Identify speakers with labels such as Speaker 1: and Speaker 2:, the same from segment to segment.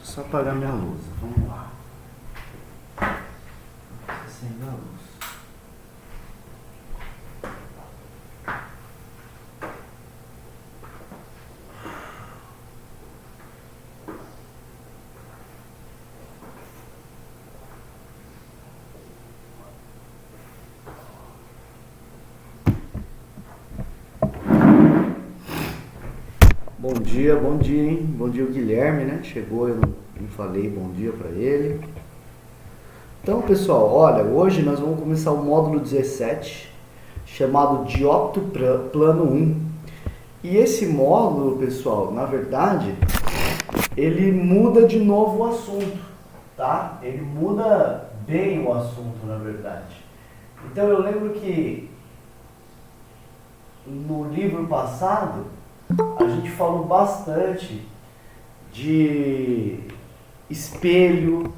Speaker 1: Só apagar minha luz. Vamos lá. Acenda a luz. Bom dia, hein? Bom dia o Guilherme, né? Chegou, eu não falei bom dia para ele. Então, pessoal, olha, hoje nós vamos começar o módulo 17, chamado Diópto Plano 1. E esse módulo, pessoal, na verdade, ele muda de novo o assunto, tá? Ele muda bem o assunto, na verdade. Então, eu lembro que no livro passado, a gente falou bastante de espelho,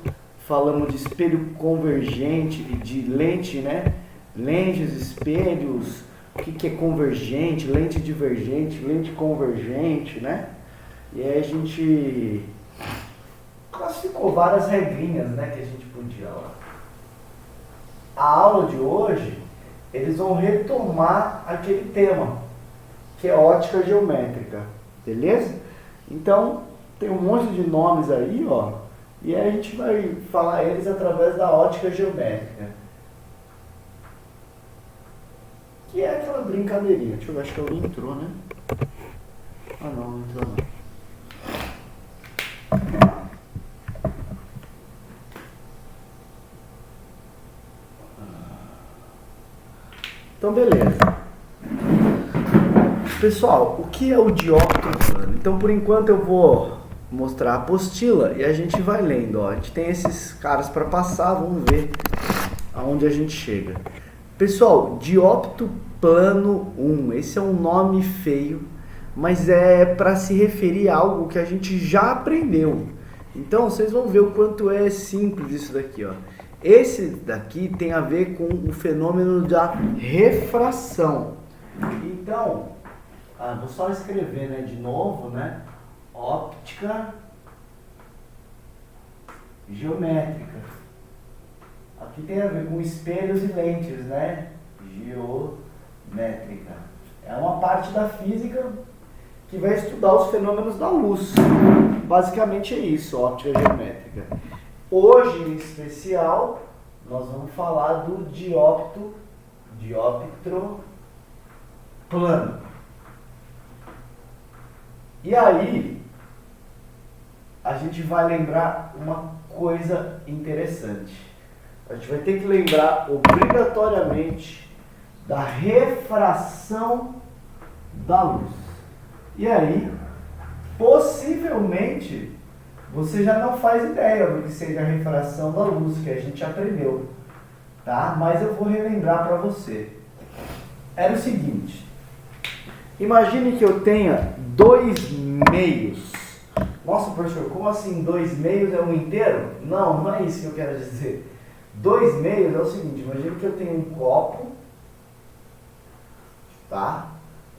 Speaker 1: falamos de espelho convergente, de lente, né? Lentes, espelhos, o que é convergente, lente divergente, lente convergente, né? E aí a gente classificou várias regrinhas, né, que a gente podia lá. A aula de hoje, eles vão retomar aquele tema, que é ótica geométrica, beleza? Então, tem um monte de nomes aí, ó, e aí a gente vai falar eles através da ótica geométrica. Que é aquela brincadeirinha. Deixa eu ver, acho que alguém entrou, né? Ah, não entrou não. Então, beleza. Pessoal, o que é o diópto plano? Então, por enquanto eu vou mostrar a apostila e a gente vai lendo. Ó. A gente tem esses caras para passar, vamos ver aonde a gente chega. Pessoal, diópto plano 1, esse é um nome feio, mas é para se referir a algo que a gente já aprendeu. Então, vocês vão ver o quanto é simples isso daqui, ó. Esse daqui tem a ver com o fenômeno da refração. Então, vou só escrever, né, de novo, né? Óptica geométrica. Aqui tem a ver com espelhos e lentes, né? Geométrica. É uma parte da física que vai estudar os fenômenos da luz. Basicamente é isso, óptica geométrica. Hoje, em especial, nós vamos falar do diópto plano. E aí, a gente vai lembrar uma coisa interessante. A gente vai ter que lembrar obrigatoriamente da refração da luz. E aí, possivelmente, você já não faz ideia do que seja a refração da luz, que a gente aprendeu, tá? Mas eu vou relembrar para você. Era o seguinte, imagine que eu tenha 2 meios. Nossa, professor, como assim 2 meios é um inteiro? Não, não é isso que eu quero dizer. 2 meios é o seguinte, imagine que eu tenho um copo, tá?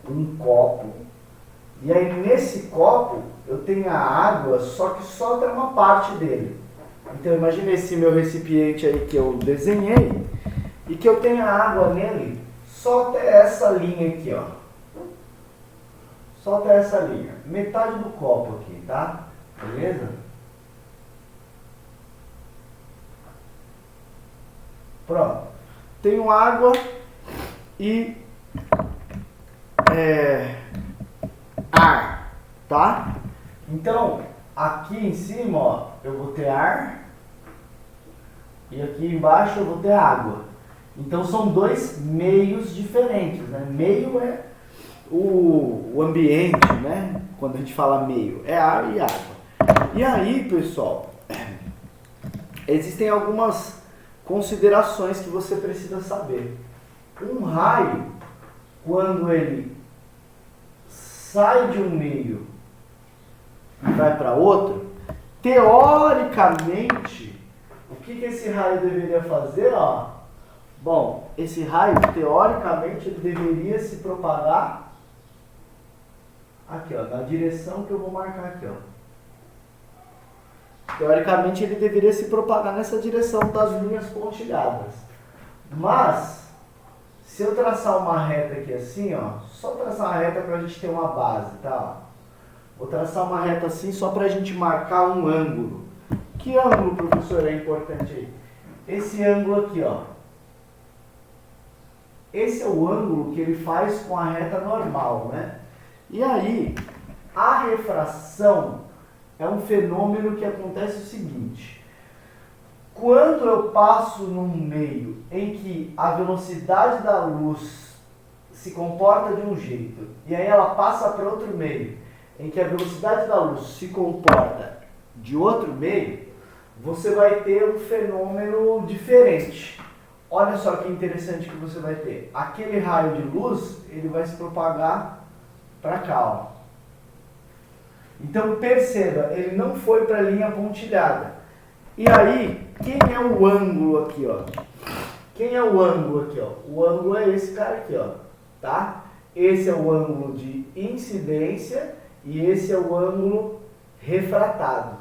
Speaker 1: Um copo. E aí nesse copo eu tenho a água, só que só tem uma parte dele. Então imagine esse meu recipiente aí que eu desenhei e que eu tenho a água nele só até essa linha aqui, ó. Só até essa linha. Metade do copo aqui, tá? Beleza? Pronto. Tenho água e ar, tá? Então, aqui em cima, ó, eu vou ter ar e aqui embaixo eu vou ter água. Então, são 2 meios diferentes, né? Meio é o ambiente, né? Quando a gente fala meio, é ar e água. E aí, pessoal, existem algumas considerações que você precisa saber. Um raio, quando ele sai de um meio e vai para outro, teoricamente, o que esse raio deveria fazer, ó? Bom, esse raio, teoricamente, ele deveria se propagar aqui, ó, na direção que eu vou marcar aqui, ó. Teoricamente ele deveria se propagar nessa direção das linhas pontilhadas. Mas, se eu traçar uma reta aqui assim, ó, só traçar uma reta para a gente ter uma base, tá? Vou traçar uma reta assim só para a gente marcar um ângulo. Que ângulo, professor, é importante aí? Esse ângulo aqui, ó. Esse é o ângulo que ele faz com a reta normal, né? E aí, a refração é um fenômeno que acontece o seguinte. Quando eu passo num meio em que a velocidade da luz se comporta de um jeito, e aí ela passa para outro meio, em que a velocidade da luz se comporta de outro meio, você vai ter um fenômeno diferente. Olha só que interessante que você vai ter. Aquele raio de luz, ele vai se propagar para cá, ó. Então perceba, ele não foi para a linha pontilhada. E aí, quem é o ângulo aqui, ó? Quem é o ângulo aqui, ó? O ângulo é esse cara aqui, ó, tá? Esse é o ângulo de incidência e esse é o ângulo refratado,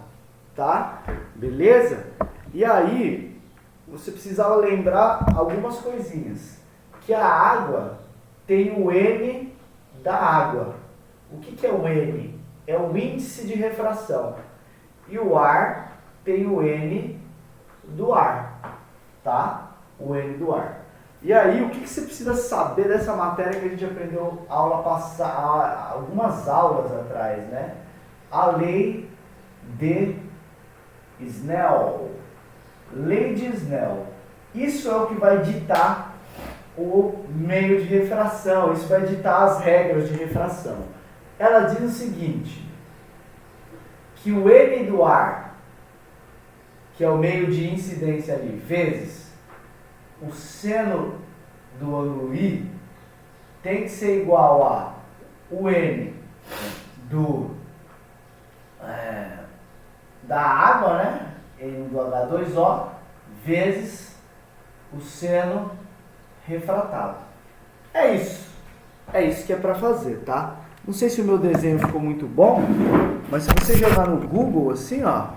Speaker 1: tá? Beleza? E aí, você precisava lembrar algumas coisinhas. Que a água tem o N da água. O que é o N? É o índice de refração. E o ar tem o N do ar, tá? O N do ar. E aí, o que você precisa saber dessa matéria que a gente aprendeu algumas aulas atrás, né? A lei de Snell. Lei de Snell. Isso é o que vai ditar o meio de refração, isso vai ditar as regras de refração. Ela diz o seguinte, que o N do ar, que é o meio de incidência ali, vezes o seno do ângulo I, tem que ser igual a o N da água, né? N do H2O, vezes o seno refratado. É isso. É isso que é para fazer, tá? Não sei se o meu desenho ficou muito bom, mas se você jogar no Google assim, ó,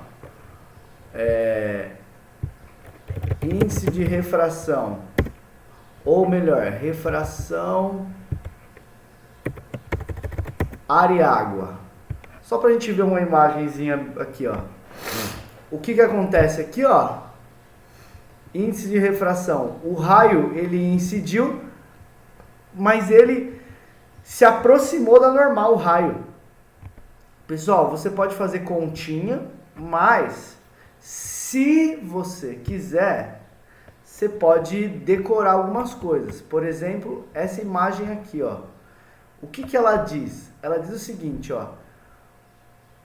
Speaker 1: índice de refração, ou melhor, refração ar e água. Só pra gente ver uma imagenzinha aqui, ó. O que acontece aqui, ó? Índice de refração. O raio, ele incidiu, mas ele se aproximou da normal, o raio. Pessoal, você pode fazer continha, mas se você quiser, você pode decorar algumas coisas. Por exemplo, essa imagem aqui, ó. O que ela diz? Ela diz o seguinte, ó.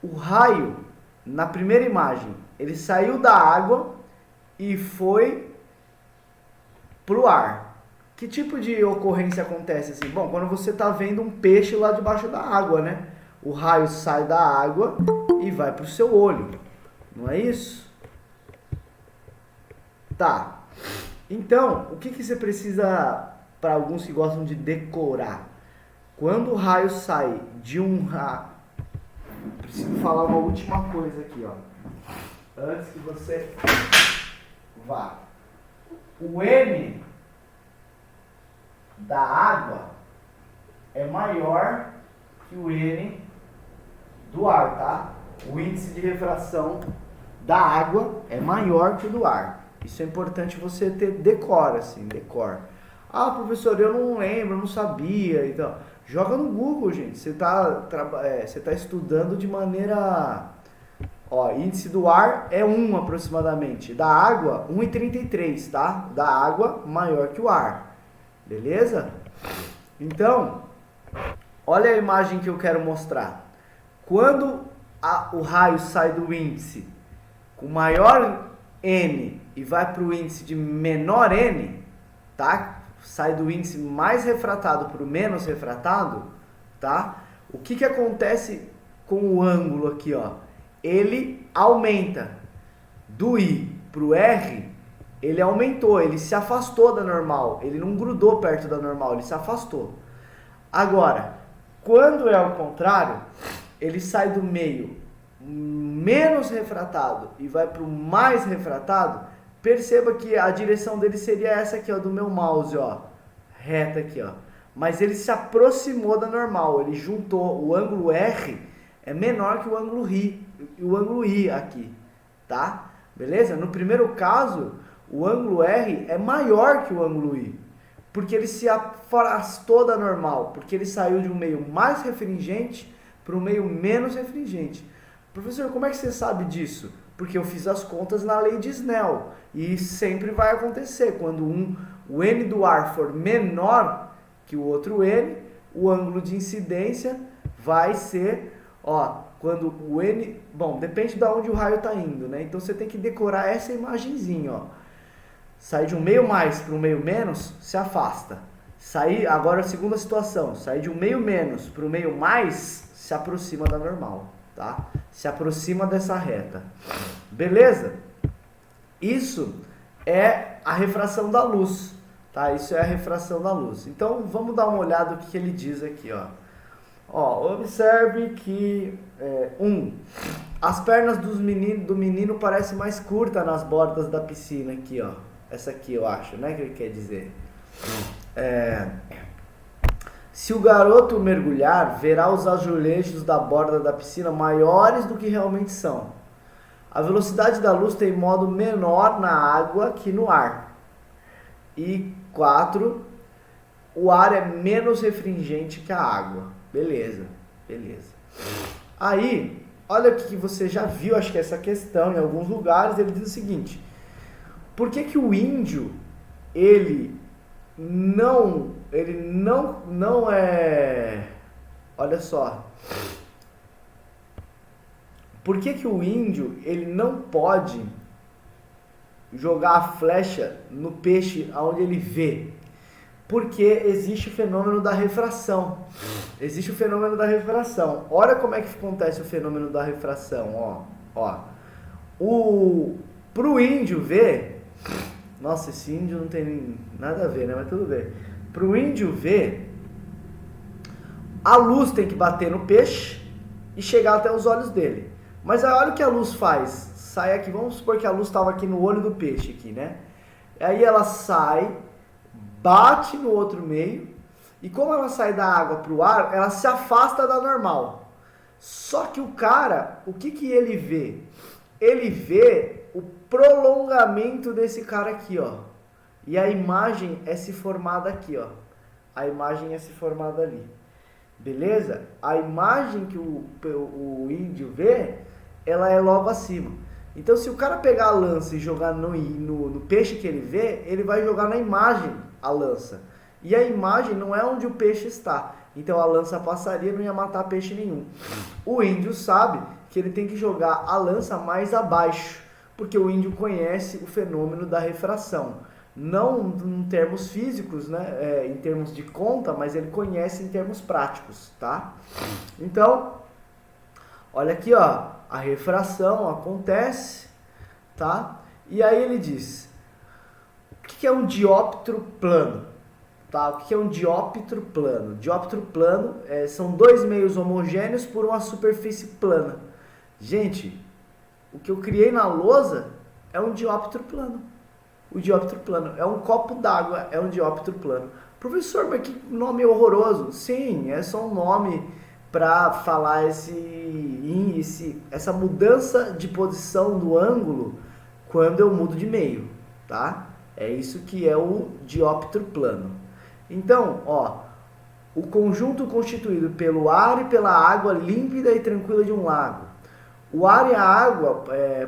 Speaker 1: O raio, na primeira imagem, ele saiu da água e foi pro ar. Que tipo de ocorrência acontece assim? Bom, quando você está vendo um peixe lá debaixo da água, né? O raio sai da água e vai pro seu olho. Não é isso? Tá. Então, o que você precisa, para alguns que gostam de decorar? Quando o raio sai de um raio... Preciso falar uma última coisa aqui, ó. Antes que você vá. O M da água é maior que o N do ar, tá? O índice de refração da água é maior que o do ar. Isso é importante você ter decor, assim, decor. Ah, professor, eu não lembro, eu não sabia. Então, joga no Google, gente. Você tá estudando de maneira... Ó, índice do ar é 1 aproximadamente. Da água, 1,33, tá? Da água, maior que o ar. Beleza? Então, olha a imagem que eu quero mostrar. Quando o raio sai do índice com maior N e vai para o índice de menor N, tá? Sai do índice mais refratado para o menos refratado, tá? O que acontece com o ângulo aqui, ó? Ele aumenta. Do I para o R, ele aumentou, ele se afastou da normal, ele não grudou perto da normal, ele se afastou. Agora, quando é ao contrário, ele sai do meio menos refratado e vai para o mais refratado, perceba que a direção dele seria essa aqui, ó, do meu mouse, ó, reta aqui, ó. Mas ele se aproximou da normal, ele juntou o ângulo R é menor que o ângulo I aqui, tá? Beleza? No primeiro caso, o ângulo R é maior que o ângulo I, porque ele se afastou da normal, porque ele saiu de um meio mais refringente para um meio menos refringente. Professor, como é que você sabe disso? Porque eu fiz as contas na lei de Snell, e sempre vai acontecer, quando o N do ar for menor que o outro N, o ângulo de incidência vai ser, ó, quando o N, bom, depende de onde o raio está indo, né? Então você tem que decorar essa imagenzinha, ó. Sair de um meio mais para um meio menos, se afasta. Sair, agora a segunda situação, sair de um meio menos para um meio mais, se aproxima da normal, tá? Se aproxima dessa reta. Beleza? Isso é a refração da luz, tá? Isso é a refração da luz. Então, vamos dar uma olhada no que ele diz aqui, ó. Ó, observe que, as pernas do menino parecem mais curtas nas bordas da piscina aqui, ó. Essa aqui eu acho, né, que ele quer dizer. Se o garoto mergulhar, verá os azulejos da borda da piscina maiores do que realmente são. A velocidade da luz tem modo menor na água que no ar. E 4, o ar é menos refringente que a água. Beleza, beleza. Aí, olha o que você já viu, acho que essa questão em alguns lugares, ele diz o seguinte: por que o índio, ele não é, olha só, por que o índio, ele não pode jogar a flecha no peixe aonde ele vê? Porque existe o fenômeno da refração. Existe o fenômeno da refração. Olha como é que acontece o fenômeno da refração, ó. Pro índio ver, nossa, esse índio não tem nada a ver, né? Mas tudo bem. Pro índio ver, a luz tem que bater no peixe e chegar até os olhos dele. Mas aí olha o que a luz faz. Sai aqui, vamos supor que a luz estava aqui no olho do peixe aqui, né? Aí ela sai, bate no outro meio, e como ela sai da água para o ar, ela se afasta da normal. Só que o cara, o que ele vê? Ele vê o prolongamento desse cara aqui, ó. E a imagem é se formada aqui, ó. A imagem é se formada ali. Beleza? A imagem que o índio vê, ela é logo acima. Então, se o cara pegar a lança e jogar no peixe que ele vê, ele vai jogar na imagem a lança. E a imagem não é onde o peixe está. Então, a lança passaria e não ia matar peixe nenhum. O índio sabe que ele tem que jogar a lança mais abaixo, porque o índio conhece o fenômeno da refração. Não em termos físicos, né? Em termos de conta, mas ele conhece em termos práticos, tá? Então, olha aqui, ó. A refração acontece, tá? E aí ele diz, o que é um dióptro plano? Tá? O que é um dióptro plano? Dióptro plano são dois meios homogêneos por uma superfície plana. Gente, o que eu criei na lousa é um dióptro plano. O dióptro plano é um copo d'água, é um dióptro plano. Professor, mas que nome horroroso. Sim, é só um nome para falar essa mudança de posição do ângulo quando eu mudo de meio, tá? É isso que é o dióptro plano. Então, ó, o conjunto constituído pelo ar e pela água límpida e tranquila de um lago. O ar e a água,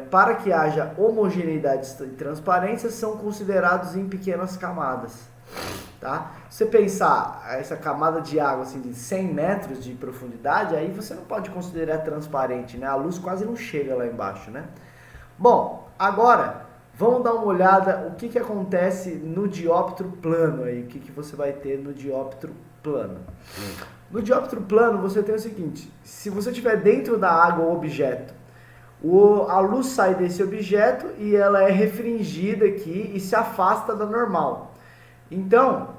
Speaker 1: para que haja homogeneidade e transparência, são considerados em pequenas camadas. Tá? Se você pensar essa camada de água assim, de 100 metros de profundidade, aí você não pode considerar transparente, né? A luz quase não chega lá embaixo, né? Bom, agora vamos dar uma olhada o que acontece no dióptro plano aí, o que você vai ter no dióptro plano. No dióptro plano você tem o seguinte: se você estiver dentro da água o objeto, a luz sai desse objeto e ela é refringida aqui e se afasta da normal. Então,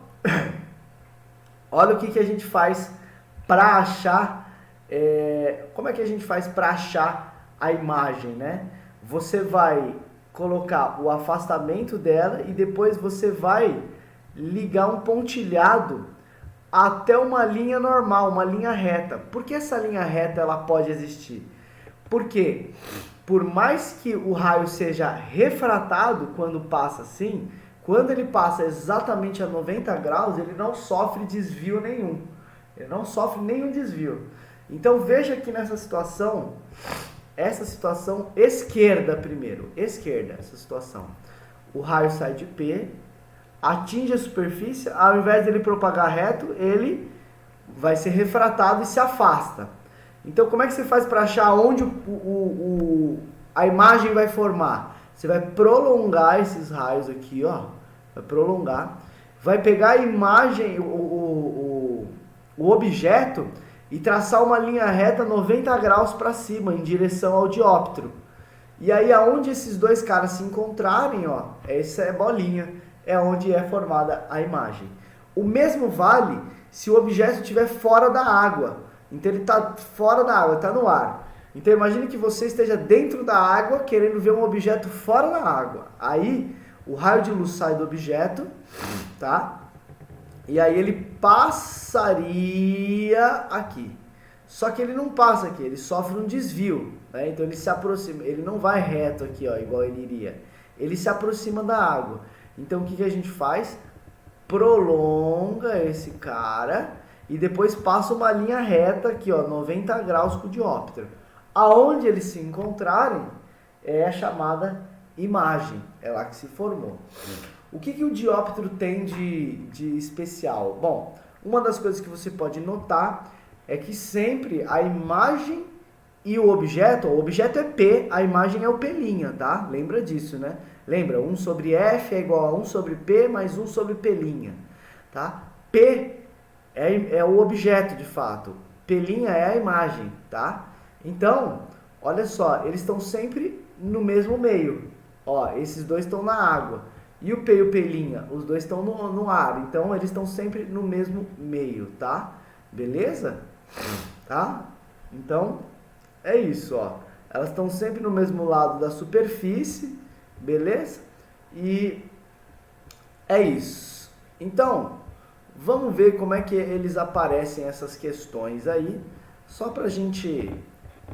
Speaker 1: olha o que a gente faz para achar, como é que a gente faz para achar a imagem, né? Você vai colocar o afastamento dela e depois você vai ligar um pontilhado até uma linha normal, uma linha reta. Por que essa linha reta ela pode existir? Porque por mais que o raio seja refratado quando passa assim, quando ele passa exatamente a 90 graus, ele não sofre desvio nenhum. Ele não sofre nenhum desvio. Então veja que nessa situação, essa situação esquerda primeiro, esquerda, essa situação. O raio sai de P, atinge a superfície, ao invés dele propagar reto, ele vai ser refratado e se afasta. Então como é que você faz para achar onde a imagem vai formar? Você vai prolongar esses raios aqui, ó, vai prolongar, vai pegar a imagem, o objeto e traçar uma linha reta 90 graus para cima, em direção ao dióptero. E aí, aonde esses dois caras se encontrarem, ó, essa é bolinha, é onde é formada a imagem. O mesmo vale se o objeto estiver fora da água. Então, ele está fora da água, está no ar. Então, imagine que você esteja dentro da água, querendo ver um objeto fora da água. Aí, o raio de luz sai do objeto, tá? E aí ele passaria aqui. Só que ele não passa aqui, ele sofre um desvio, né? Então ele se aproxima, ele não vai reto aqui, ó, igual ele iria. Ele se aproxima da água. Então o que a gente faz? Prolonga esse cara e depois passa uma linha reta aqui, ó, 90 graus com o dióptero. Aonde eles se encontrarem é a chamada imagem, é lá que se formou. O que o dióptero tem de especial? Bom, uma das coisas que você pode notar é que sempre a imagem e o objeto é P, a imagem é o P', tá? Lembra disso, né? Lembra, 1 sobre F é igual a 1 sobre P mais 1 sobre P', tá? P é o objeto, de fato. P' é a imagem, tá? Então, olha só, eles estão sempre no mesmo meio. Ó, esses dois estão na água. E o P e o P', os dois estão no ar. Então, eles estão sempre no mesmo meio, tá? Beleza? Tá? Então, é isso, ó. Elas estão sempre no mesmo lado da superfície, beleza? E é isso. Então, vamos ver como é que eles aparecem, essas questões aí, só pra gente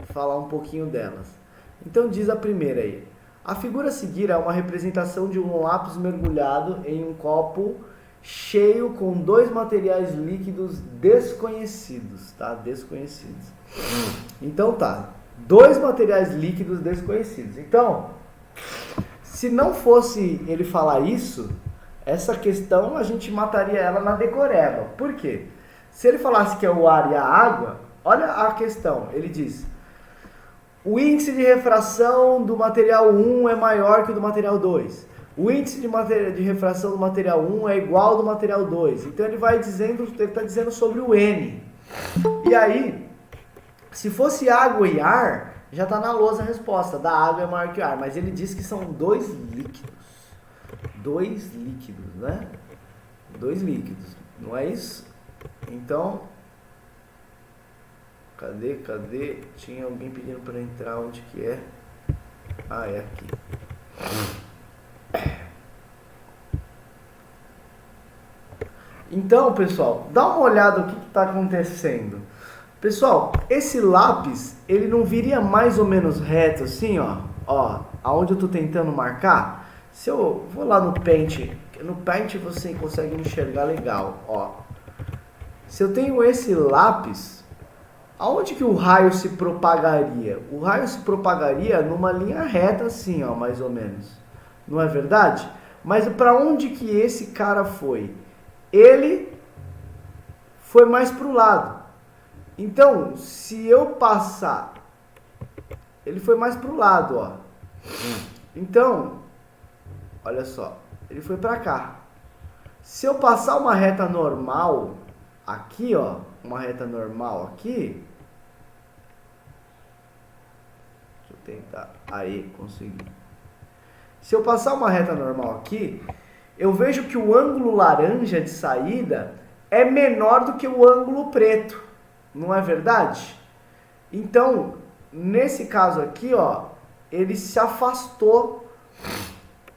Speaker 1: falar um pouquinho delas. Então, diz a primeira aí. A figura a seguir é uma representação de um lápis mergulhado em um copo cheio com dois materiais líquidos desconhecidos, tá? Desconhecidos. Então tá, dois materiais líquidos desconhecidos. Então, se não fosse ele falar isso, essa questão a gente mataria ela na decoreba. Por quê? Se ele falasse que é o ar e a água, olha a questão, ele diz: o índice de refração do material 1 é maior que o do material 2. O índice de refração do material 1 é igual ao do material 2. Então ele vai dizendo, ele está dizendo sobre o N. E aí, se fosse água e ar, já está na lousa a resposta. Da água é maior que o ar. Mas ele diz que são dois líquidos. Dois líquidos, né? Dois líquidos. Não é isso? Então, Cadê? Tinha alguém pedindo para entrar, onde que é? Ah, é aqui. Então, pessoal, dá uma olhada no que está acontecendo. Pessoal, esse lápis, ele não viria mais ou menos reto assim, ó. Ó, aonde eu estou tentando marcar. Se eu vou lá no Paint você consegue enxergar legal, ó. Se eu tenho esse lápis, aonde que o raio se propagaria? O raio se propagaria numa linha reta assim, ó, mais ou menos. Não é verdade? Mas para onde que esse cara foi? Ele foi mais para o lado. Então, se eu passar... Ele foi mais para o lado, ó. Então, olha só. Ele foi para cá. Se eu passar uma reta normal aqui, ó. Uma reta normal aqui. Deixa eu tentar. Aí, consegui. Se eu passar uma reta normal aqui, eu vejo que o ângulo laranja de saída é menor do que o ângulo preto. Não é verdade? Então, nesse caso aqui, ó, ele se afastou.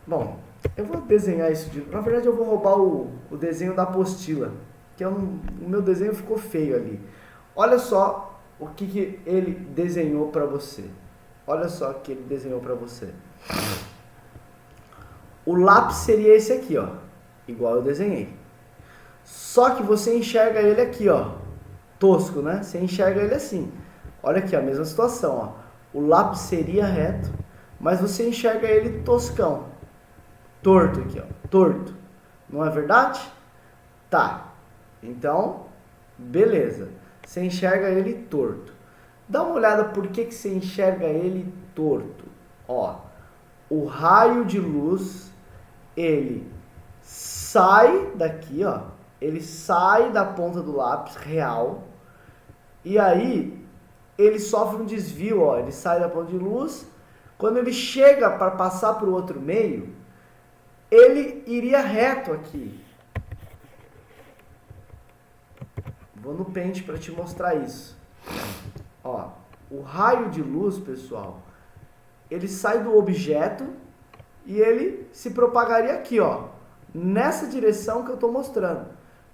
Speaker 1: Bom, eu vou desenhar isso de... Na verdade, eu vou roubar o desenho da apostila, que o meu desenho ficou feio ali. Olha só o que ele desenhou para você. Olha só o que ele desenhou para você. O lápis seria esse aqui, ó, igual eu desenhei. Só que você enxerga ele aqui, ó, tosco, né? Você enxerga ele assim. Olha aqui, a mesma situação, ó. O lápis seria reto, mas você enxerga ele toscão. Torto aqui, ó, torto. Não é verdade? Tá. Então, beleza. Você enxerga ele torto. Dá uma olhada por que você enxerga ele torto. Ó, o raio de luz, ele sai daqui, ó. Ele sai da ponta do lápis real. E aí, ele sofre um desvio, ó. Ele sai da ponta de luz. Quando ele chega para passar para o outro meio, ele iria reto aqui. Vou no pente para te mostrar isso. Ó, o raio de luz, pessoal, ele sai do objeto e ele se propagaria aqui, ó, nessa direção que eu estou mostrando.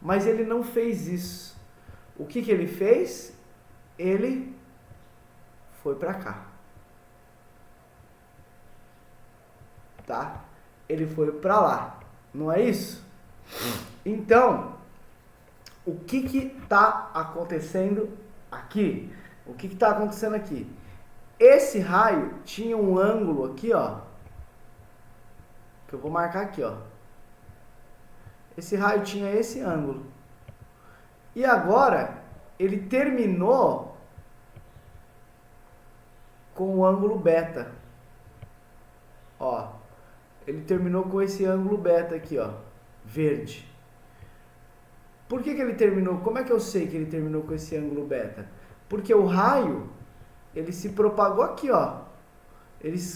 Speaker 1: Mas ele não fez isso. O que ele fez? Ele foi para cá. Tá? Ele foi para lá. Não é isso? Então, o que está acontecendo aqui? O que está acontecendo aqui? Esse raio tinha um ângulo aqui, ó, que eu vou marcar aqui, ó. Esse raio tinha esse ângulo. E agora, ele terminou com o ângulo beta. Ó, ele terminou com esse ângulo beta aqui, ó, verde. Por que ele terminou? Como é que eu sei que ele terminou com esse ângulo beta? Porque o raio, ele se propagou aqui, ó.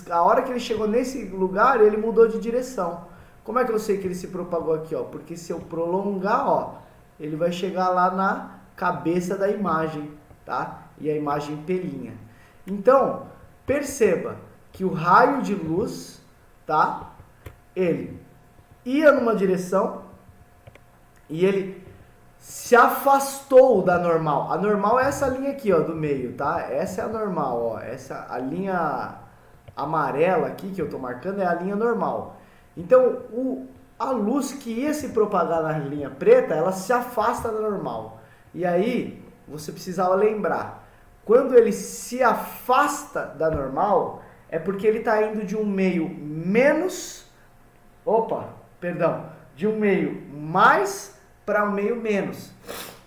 Speaker 1: A hora que ele chegou nesse lugar, ele mudou de direção. Como é que eu sei que ele se propagou aqui, ó? Porque se eu prolongar, ó, ele vai chegar lá na cabeça da imagem, tá? E a imagem pelinha. Então, perceba que o raio de luz, tá? Ele ia numa direção e ele se afastou da normal. A normal é essa linha aqui, ó, do meio, tá? Essa é a normal, ó. Essa, a linha amarela aqui que eu tô marcando é a linha normal. Então, a luz que ia se propagar na linha preta, ela se afasta da normal. E aí, você precisava lembrar, quando ele se afasta da normal, é porque ele está indo de um meio menos, de um meio mais para um meio menos.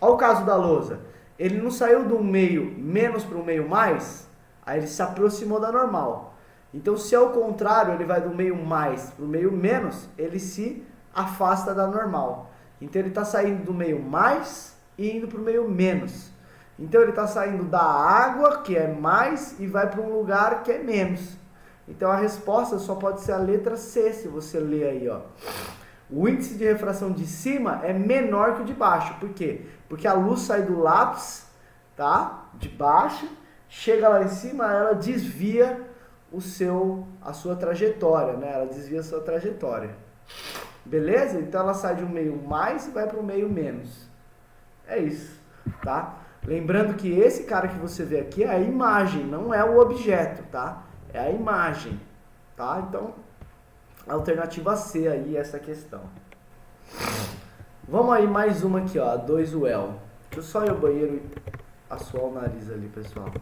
Speaker 1: Olha o caso da lousa. Ele não saiu de um meio menos para um meio mais, aí ele se aproximou da normal. Então, se ao contrário, ele vai do meio mais para o meio menos, ele se afasta da normal. Então, ele está saindo do meio mais e indo para o meio menos. Então, ele está saindo da água, que é mais, e vai para um lugar que é menos. Então, a resposta só pode ser a letra C, se você ler aí, ó. O índice de refração de cima é menor que o de baixo. Por quê? Porque a luz sai do lápis, tá? De baixo, chega lá em cima, ela desvia a sua trajetória, né? Ela desvia a sua trajetória. Beleza? Então ela sai de um meio mais e vai para um meio menos. É isso, tá? Lembrando que esse cara que você vê aqui é a imagem, não é o objeto, tá? É a imagem, tá? Então, alternativa C aí, essa questão. Vamos aí mais uma aqui, ó, a 2 UEL. Deixa eu só ir ao banheiro e assoar o nariz ali, pessoal.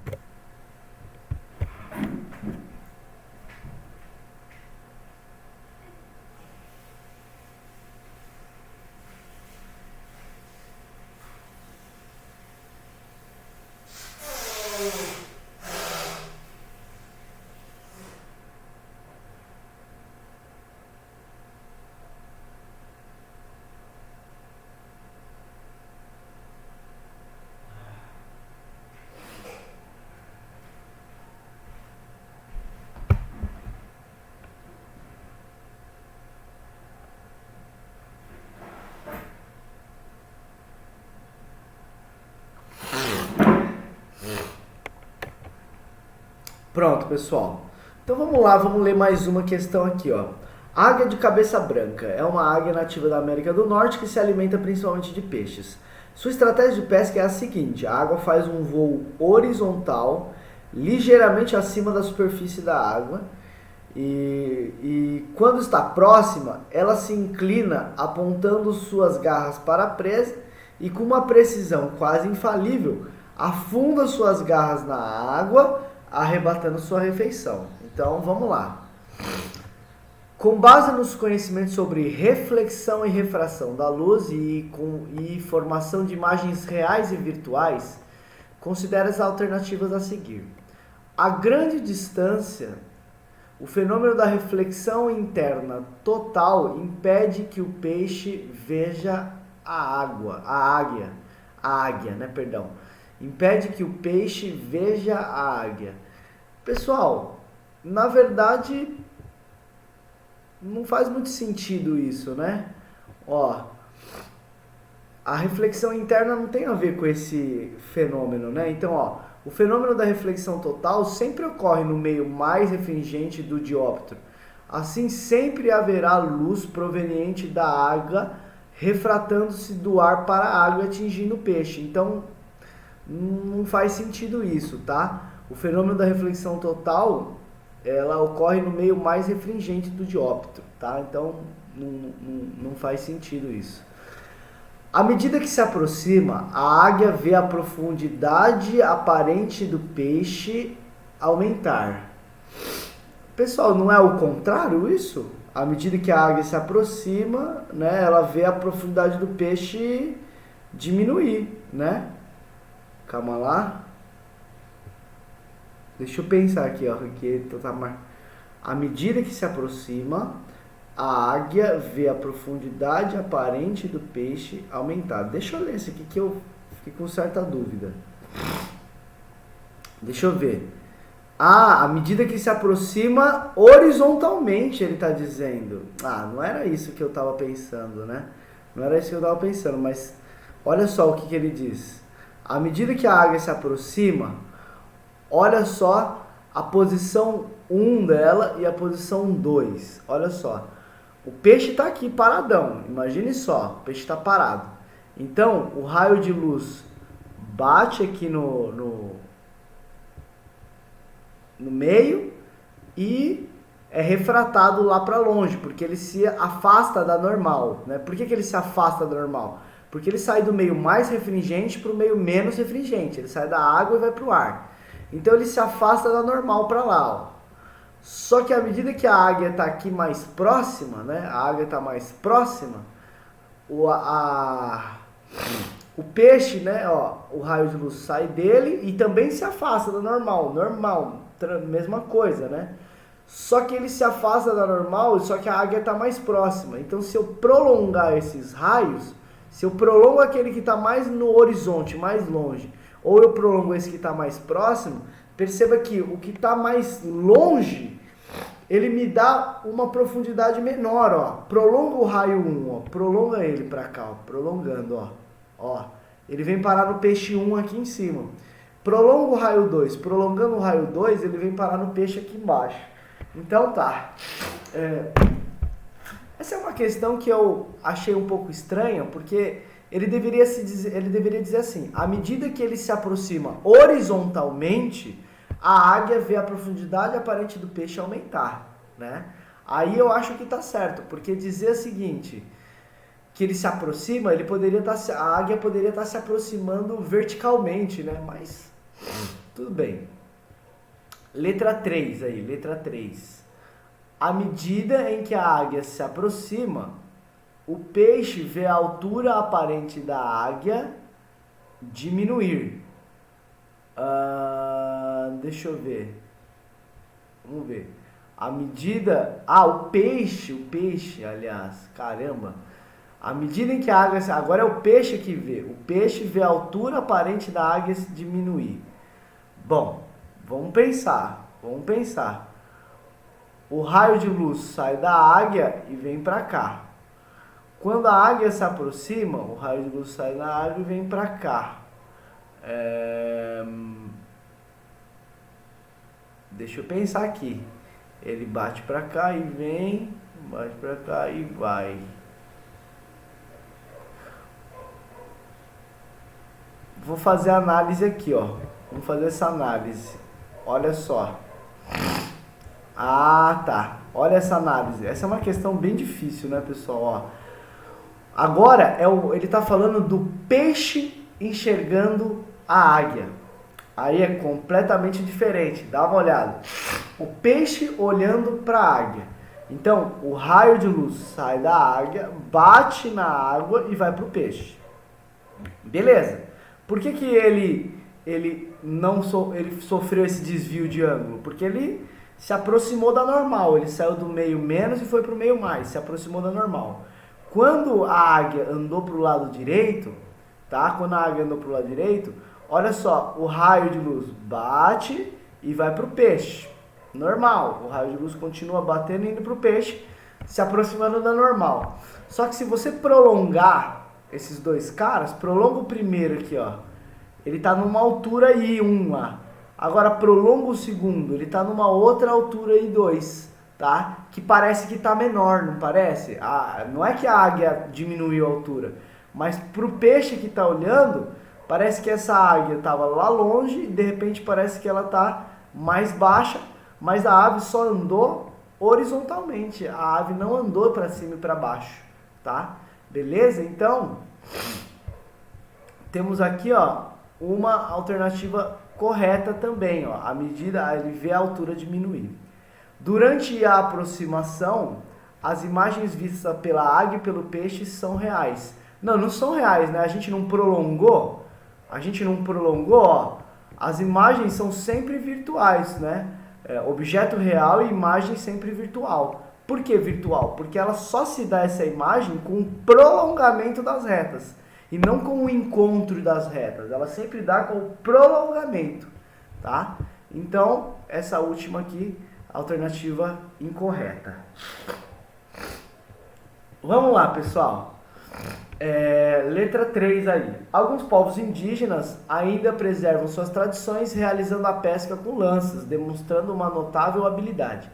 Speaker 1: Pronto, pessoal. Então vamos lá, vamos ler mais uma questão aqui, ó. Águia de cabeça branca é uma águia nativa da América do Norte que se alimenta principalmente de peixes. Sua estratégia de pesca é a seguinte: a água faz um voo horizontal, ligeiramente acima da superfície da água, e quando está próxima, ela se inclina apontando suas garras para a presa e com uma precisão quase infalível, afunda suas garras na água, arrebatando sua refeição. Então vamos lá. Com base nos conhecimentos sobre reflexão e refração da luz e formação de imagens reais e virtuais, considere as alternativas a seguir. A grande distância, o fenômeno da reflexão interna total impede que o peixe veja a águia, impede que o peixe veja a águia. Pessoal, na verdade, não faz muito sentido isso, né? Ó, a reflexão interna não tem a ver com esse fenômeno, né? Então, ó, o fenômeno da reflexão total sempre ocorre no meio mais refringente do dióptero. Assim, sempre haverá luz proveniente da água refratando-se do ar para a água e atingindo o peixe. Então, não faz sentido isso, tá? O fenômeno da reflexão total, ela ocorre no meio mais refringente do dióptero, tá? Então, não faz sentido isso. À medida que se aproxima, a águia vê a profundidade aparente do peixe aumentar. Pessoal, não é o contrário isso? À medida que a águia se aproxima, né, ela vê a profundidade do peixe diminuir, né? Calma lá. Deixa eu pensar aqui, ó, que à medida que se aproxima, a águia vê a profundidade aparente do peixe aumentar. Deixa eu ler isso aqui que eu fiquei com certa dúvida. Deixa eu ver. À medida que se aproxima horizontalmente, ele está dizendo. Não era isso que eu estava pensando, né? Não era isso que eu estava pensando, mas olha só o que ele diz. À medida que a águia se aproxima, olha só a posição 1 dela e a posição 2. Olha só. O peixe está aqui paradão. Imagine só, o peixe está parado. Então, o raio de luz bate aqui no meio e é refratado lá para longe, porque ele se afasta da normal, né? Por que ele se afasta da normal? Porque ele sai do meio mais refringente para o meio menos refringente. Ele sai da água e vai para o ar. Então ele se afasta da normal para lá, ó. Só que à medida que a águia está aqui mais próxima, né? A águia está mais próxima, o peixe, né? Ó, o raio de luz sai dele e também se afasta da normal. Mesma coisa, né? Só que ele se afasta da normal, só que a águia está mais próxima. Então, se eu prolongar esses raios, se eu prolongo aquele que está mais no horizonte, mais longe, ou eu prolongo esse que está mais próximo, perceba que o que está mais longe, ele me dá uma profundidade menor, ó. Prolonga o raio 1, ó. Prolonga ele para cá, ó. Prolongando, ó. Ó. Ele vem parar no peixe 1 aqui em cima. Prolonga o raio 2. Prolongando o raio 2, ele vem parar no peixe aqui embaixo. Então tá. Essa é uma questão que eu achei um pouco estranha, porque ele deveria dizer assim: à medida que ele se aproxima horizontalmente, a águia vê a profundidade aparente do peixe aumentar, né? Aí eu acho que tá certo, porque dizer o seguinte, que ele se aproxima, a águia poderia estar se aproximando verticalmente, né? Mas tudo bem. Letra 3 aí, letra 3. À medida em que a águia se aproxima, o peixe vê a altura aparente da águia diminuir. Deixa eu ver. Vamos ver. À medida... o peixe, aliás. Caramba. À medida em que a águia... Agora é o peixe que vê. O peixe vê a altura aparente da águia diminuir. Bom, vamos pensar. O raio de luz sai da águia e vem para cá. Quando a águia se aproxima, o raio de luz sai da águia e vem para cá. Deixa eu pensar aqui. Ele bate pra cá e vem, bate pra cá e vai. Vou fazer a análise aqui, ó. Vamos fazer essa análise. Olha só. Ah, tá. Olha essa análise. Essa é uma questão bem difícil, né, pessoal? Ó. Agora, ele está falando do peixe enxergando a águia. Aí é completamente diferente. Dá uma olhada. O peixe olhando para a águia. Então, o raio de luz sai da águia, bate na água e vai para o peixe. Beleza. Por que ele sofreu esse desvio de ângulo? Porque ele se aproximou da normal. Ele saiu do meio menos e foi para o meio mais. Se aproximou da normal. Quando a águia andou para o lado direito, tá? Quando a águia andou para o lado direito, olha só, o raio de luz bate e vai para o peixe. Normal, o raio de luz continua batendo e indo para o peixe, se aproximando da normal. Só que se você prolongar esses dois caras, prolonga o primeiro aqui, ó. Ele está numa altura I1 lá. Agora prolonga o segundo, ele está numa outra altura I2, tá? Que parece que está menor, não parece? Não é que a águia diminuiu a altura, mas para o peixe que está olhando, parece que essa águia estava lá longe e de repente parece que ela está mais baixa, mas a ave só andou horizontalmente, a ave não andou para cima e para baixo, tá? Beleza? Então, temos aqui, ó, uma alternativa correta também, ó, à medida ele vê a altura diminuir. Durante a aproximação, as imagens vistas pela águia e pelo peixe são reais. Não são reais, né? A gente não prolongou, ó. As imagens são sempre virtuais, né? Objeto real e imagem sempre virtual. Por que virtual? Porque ela só se dá essa imagem com o prolongamento das retas e não com o encontro das retas. Ela sempre dá com o prolongamento, tá? Então, essa última aqui, alternativa incorreta. Vamos lá, pessoal. Letra 3 aí. Alguns povos indígenas ainda preservam suas tradições realizando a pesca com lanças, demonstrando uma notável habilidade.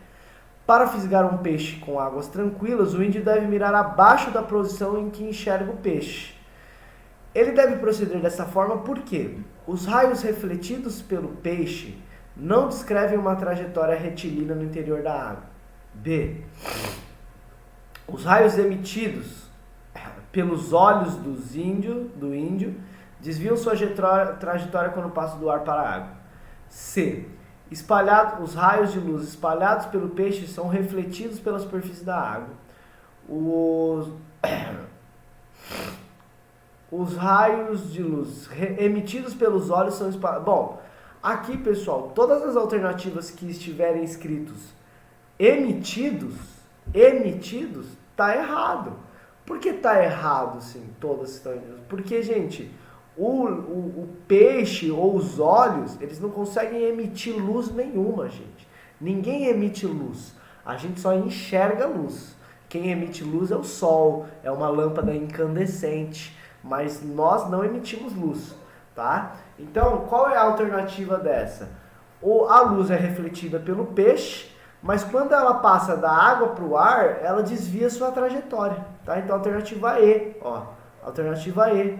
Speaker 1: Para fisgar um peixe com águas tranquilas, o índio deve mirar abaixo da posição em que enxerga o peixe. Ele deve proceder dessa forma porque os raios refletidos pelo peixe não descrevem uma trajetória retilínea no interior da água. B. Os raios emitidos pelos olhos do índio desviam sua trajetória quando passam do ar para a água. C. Os raios de luz espalhados pelo peixe são refletidos pela superfície da água. Os raios de luz emitidos pelos olhos são espalhados. Bom, aqui, pessoal, todas as alternativas que estiverem escritos emitidos, tá errado. Por que tá errado, sim, todas estão? Porque, gente, o peixe ou os olhos, eles não conseguem emitir luz nenhuma, gente. Ninguém emite luz. A gente só enxerga luz. Quem emite luz é o sol, é uma lâmpada incandescente, mas nós não emitimos luz, tá? Então, qual é a alternativa dessa? A luz é refletida pelo peixe, mas quando ela passa da água para o ar, ela desvia sua trajetória, tá? Então, alternativa E, ó, alternativa E.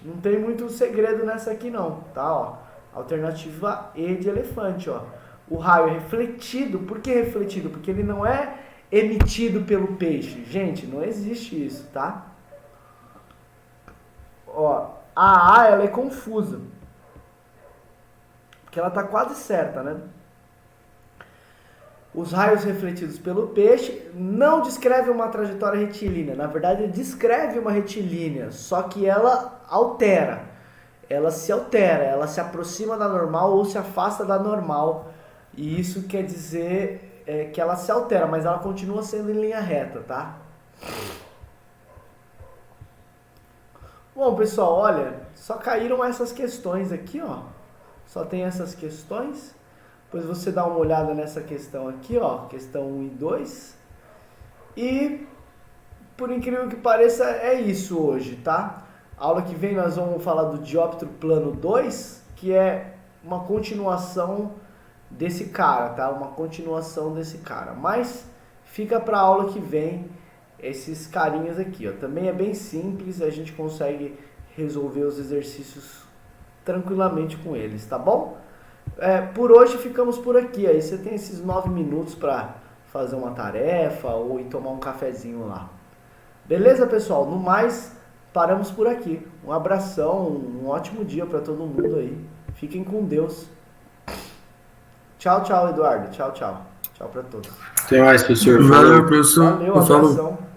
Speaker 1: Não tem muito segredo nessa aqui não, tá? Ó, alternativa E de elefante, ó. O raio é refletido. Por que refletido? Porque ele não é emitido pelo peixe. Gente, não existe isso, tá? Ó, a ela é confusa. Porque ela tá quase certa, né? Os raios refletidos pelo peixe não descrevem uma trajetória retilínea. Na verdade, descreve uma retilínea, só que ela altera. Ela se altera, ela se aproxima da normal ou se afasta da normal. E isso quer dizer que ela se altera, mas ela continua sendo em linha reta, tá? Bom, pessoal, olha, só caíram essas questões aqui, ó. Só tem essas questões. Depois você dá uma olhada nessa questão aqui, ó, questão 1 e 2. E, por incrível que pareça, é isso hoje, tá? A aula que vem nós vamos falar do dióptro plano 2, que é uma continuação desse cara, tá? Uma continuação desse cara. Mas fica para a aula que vem esses carinhas aqui, ó. Também é bem simples, a gente consegue resolver os exercícios tranquilamente com eles, tá bom? Por hoje ficamos por aqui. Aí você tem esses 9 minutos para fazer uma tarefa ou ir tomar um cafezinho lá. Beleza, pessoal? No mais, paramos por aqui. Um abração, um ótimo dia para todo mundo aí. Fiquem com Deus. Tchau, tchau, Eduardo. Tchau, tchau. Tchau para todos.
Speaker 2: Até mais, professor.
Speaker 3: Valeu,
Speaker 2: Falou.
Speaker 3: professor.
Speaker 1: Valeu,
Speaker 3: Falou.
Speaker 1: abração.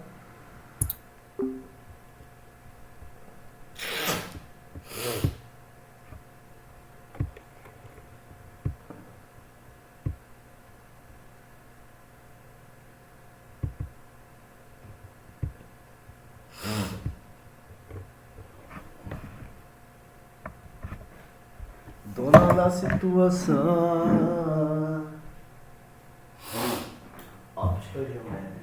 Speaker 1: Dona da situação. Óptica geométrica.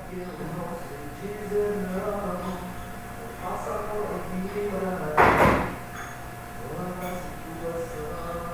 Speaker 1: que eu não sei dizer não. Faça amor vida, toda a situação.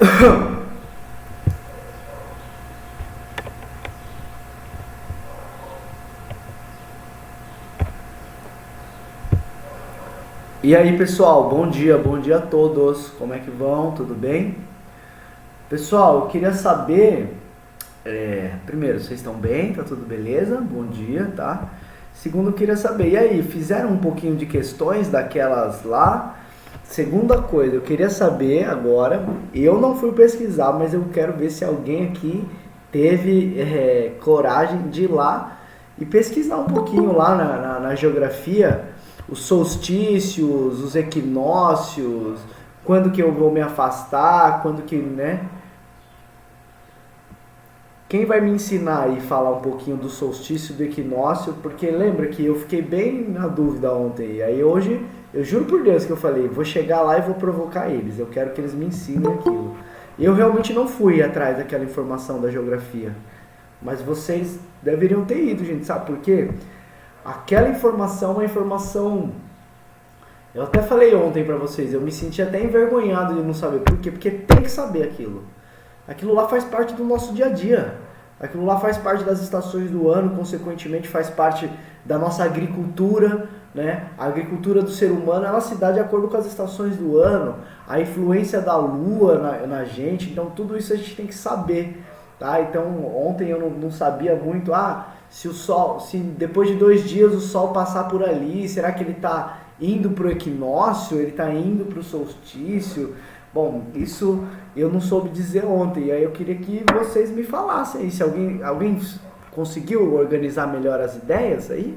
Speaker 1: E aí pessoal, bom dia a todos, como é que vão, tudo bem? Pessoal, eu queria saber, primeiro, vocês estão bem, tá tudo beleza? Bom dia, tá? Segundo, eu queria saber, e aí, fizeram um pouquinho de questões daquelas lá? Segunda coisa, eu queria saber agora, eu não fui pesquisar, mas eu quero ver se alguém aqui teve coragem de ir lá e pesquisar um pouquinho lá na geografia, os solstícios, os equinócios, quando que eu vou me afastar, quando que, né? Quem vai me ensinar aí falar um pouquinho do solstício, do equinócio, porque lembra que eu fiquei bem na dúvida ontem, e aí hoje, eu juro por Deus que eu falei, vou chegar lá e vou provocar eles, eu quero que eles me ensinem aquilo. E eu realmente não fui atrás daquela informação da geografia, mas vocês deveriam ter ido, gente, sabe por quê? Aquela informação é uma informação... Eu até falei ontem pra vocês, eu me senti até envergonhado de não saber por quê, porque tem que saber aquilo. Aquilo lá faz parte do nosso dia a dia. Aquilo lá faz parte das estações do ano, consequentemente faz parte da nossa agricultura, né? A agricultura do ser humano, ela se dá de acordo com as estações do ano, a influência da lua na gente, então tudo isso a gente tem que saber, tá? Então ontem eu não sabia muito, se o sol, se depois de 2 dias o sol passar por ali, será que ele está indo para o equinócio, ele está indo para o solstício? Bom, isso eu não soube dizer ontem, e aí eu queria que vocês me falassem aí, se alguém conseguiu organizar melhor as ideias aí?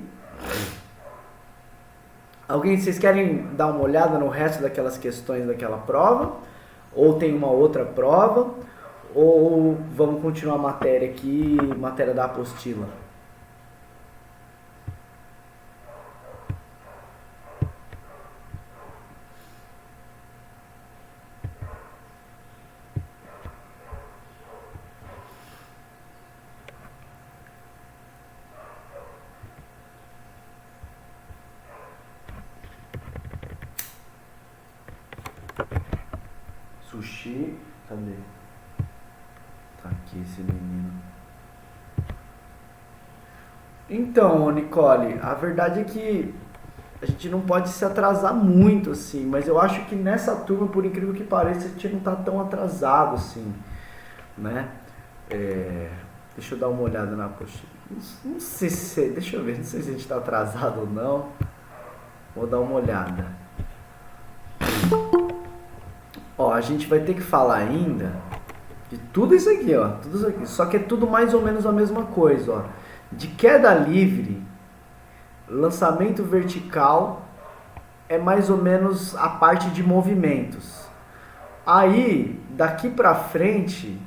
Speaker 1: Vocês querem dar uma olhada no resto daquelas questões daquela prova? Ou tem uma outra prova? Ou vamos continuar a matéria aqui, matéria da apostila? Sushi, cadê? Tá aqui esse menino. Então, Nicole, a verdade é que a gente não pode se atrasar muito, assim, mas eu acho que nessa turma, por incrível que pareça, a gente não tá tão atrasado, assim, né? Deixa eu dar uma olhada na apostila. Não sei se... Deixa eu ver, não sei se a gente tá atrasado ou não. Vou dar uma olhada. Ó, a gente vai ter que falar ainda de tudo isso aqui, ó. Tudo isso aqui. Só que é tudo mais ou menos a mesma coisa, ó. De queda livre, lançamento vertical é mais ou menos a parte de movimentos. Aí, daqui pra frente...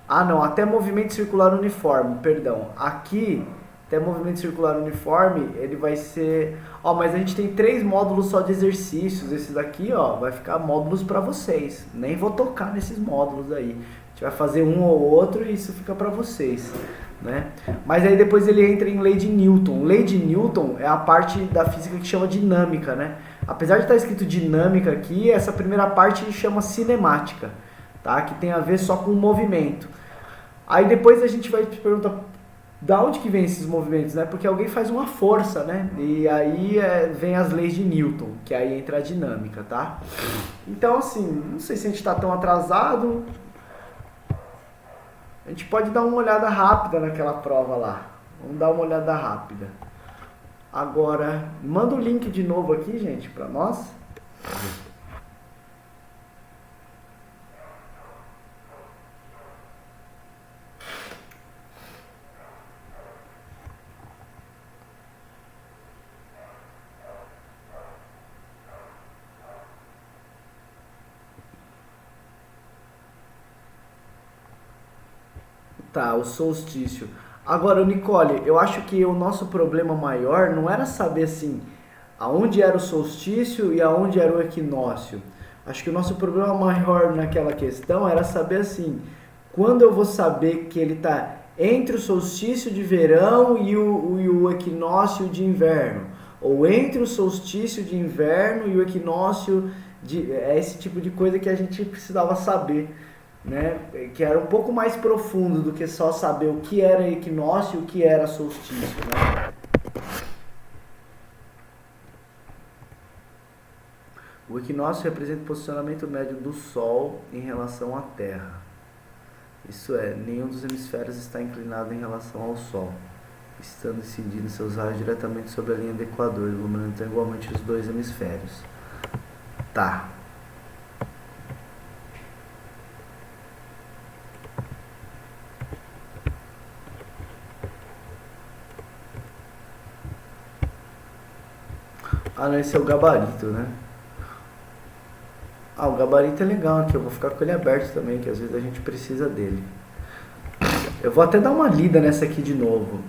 Speaker 1: até movimento circular uniforme, perdão. Aqui, até movimento circular uniforme, ele vai ser... mas a gente tem 3 módulos só de exercícios. Esse daqui, vai ficar módulos para vocês. Nem vou tocar nesses módulos aí. A gente vai fazer um ou outro e isso fica para vocês, né? Mas aí depois ele entra em lei de Newton. Lei de Newton é a parte da física que chama dinâmica, né? Apesar de estar escrito dinâmica aqui, essa primeira parte chama cinemática, tá? Que tem a ver só com o movimento. Aí depois a gente vai te perguntar da onde que vem esses movimentos, né? Porque alguém faz uma força, né? E aí vem as leis de Newton, que aí entra a dinâmica, tá? Então, assim, não sei se a gente está tão atrasado. A gente pode dar uma olhada rápida naquela prova lá. Vamos dar uma olhada rápida. Agora, manda o link de novo aqui, gente, para nós. Tá, o solstício. Agora, Nicole, eu acho que o nosso problema maior não era saber assim aonde era o solstício e aonde era o equinócio. Acho que o nosso problema maior naquela questão era saber assim, quando eu vou saber que ele está entre o solstício de verão e o equinócio de inverno, ou entre o solstício de inverno e o equinócio de... É esse tipo de coisa que a gente precisava saber, né, que era um pouco mais profundo do que só saber o que era equinócio e o que era solstício, né? O equinócio representa o posicionamento médio do Sol em relação à Terra. Isso é, nenhum dos hemisférios está inclinado em relação ao Sol, estando incidindo seus raios diretamente sobre a linha do Equador, iluminando então igualmente os dois hemisférios. Tá. Ah, não, esse é o gabarito, né? Ah, o gabarito é legal aqui, eu vou ficar com ele aberto também, que às vezes a gente precisa dele. Eu vou até dar uma lida nessa aqui de novo.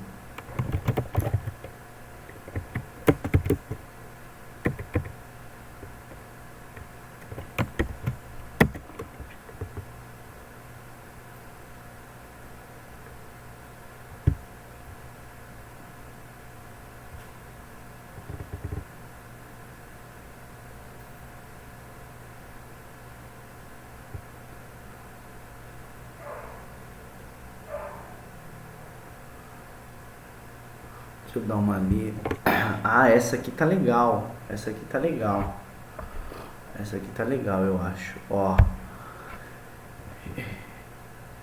Speaker 1: Deixa eu dar uma lida. Ah, essa aqui tá legal. Essa aqui tá legal. Essa aqui tá legal, eu acho. Ó.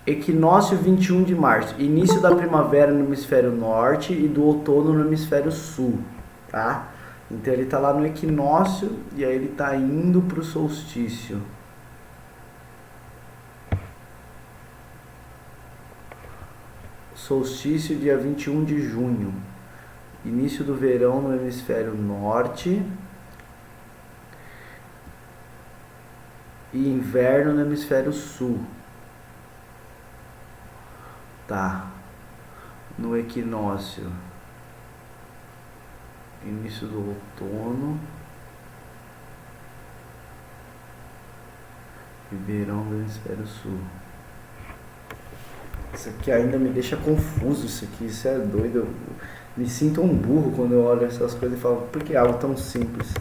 Speaker 1: Equinócio 21 de março. Início da primavera no hemisfério norte e do outono no hemisfério sul, tá? Então ele tá lá no equinócio e aí ele tá indo pro solstício. Solstício dia 21 de junho. Início do verão no hemisfério norte e inverno no hemisfério sul. Tá. No equinócio. Início do outono e verão no hemisfério sul. Isso aqui ainda me deixa confuso, isso é doido. Eu me sinto um burro quando eu olho essas coisas e falo, por que algo tão simples?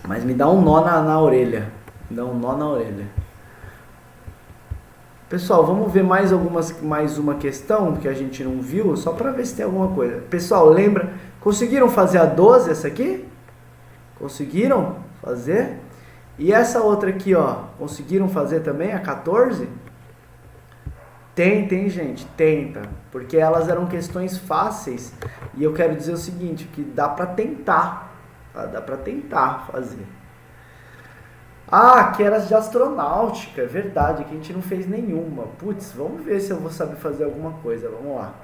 Speaker 1: Mas me dá um nó na orelha. Me dá um nó na orelha. Pessoal, vamos ver mais uma questão que a gente não viu, só para ver se tem alguma coisa. Pessoal, lembra? Conseguiram fazer a 12 essa aqui? Conseguiram fazer? E essa outra aqui, ó, conseguiram fazer também a 14? Tem, gente, tenta, porque elas eram questões fáceis e eu quero dizer o seguinte, que dá pra tentar, tá? Dá pra tentar fazer. Ah, que era de astronáutica, é verdade, que a gente não fez nenhuma. Putz, vamos ver se eu vou saber fazer alguma coisa, vamos lá.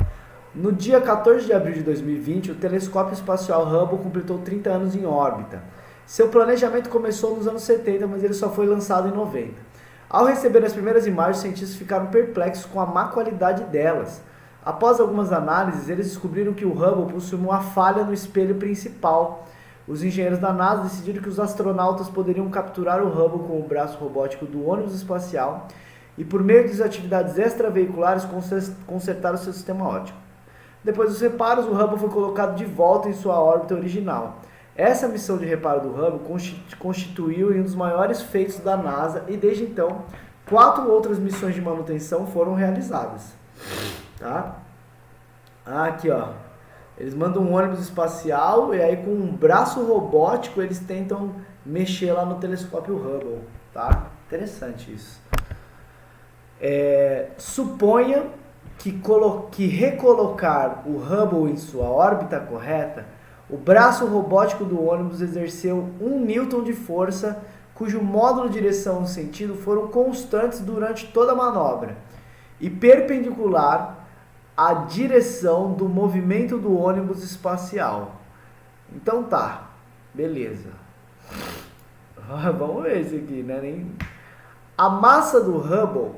Speaker 1: No dia 14 de abril de 2020, o telescópio espacial Hubble completou 30 anos em órbita. Seu planejamento começou nos anos 70, mas ele só foi lançado em 90. Ao receber as primeiras imagens, os cientistas ficaram perplexos com a má qualidade delas. Após algumas análises, eles descobriram que o Hubble possuía uma falha no espelho principal. Os engenheiros da NASA decidiram que os astronautas poderiam capturar o Hubble com o braço robótico do ônibus espacial e, por meio de atividades extraveiculares, consertar o seu sistema óptico. Depois dos reparos, o Hubble foi colocado de volta em sua órbita original. Essa missão de reparo do Hubble constituiu um dos maiores feitos da NASA e desde então 4 outras missões de manutenção foram realizadas. Tá? Aqui, ó. Eles mandam um ônibus espacial e aí com um braço robótico eles tentam mexer lá no telescópio Hubble. Tá? Interessante isso. Suponha que recolocar o Hubble em sua órbita correta, o braço robótico do ônibus exerceu 1 Newton de força, cujo módulo de direção e sentido foram constantes durante toda a manobra e perpendicular à direção do movimento do ônibus espacial. Então tá, beleza. Vamos ver isso aqui, né? A massa do Hubble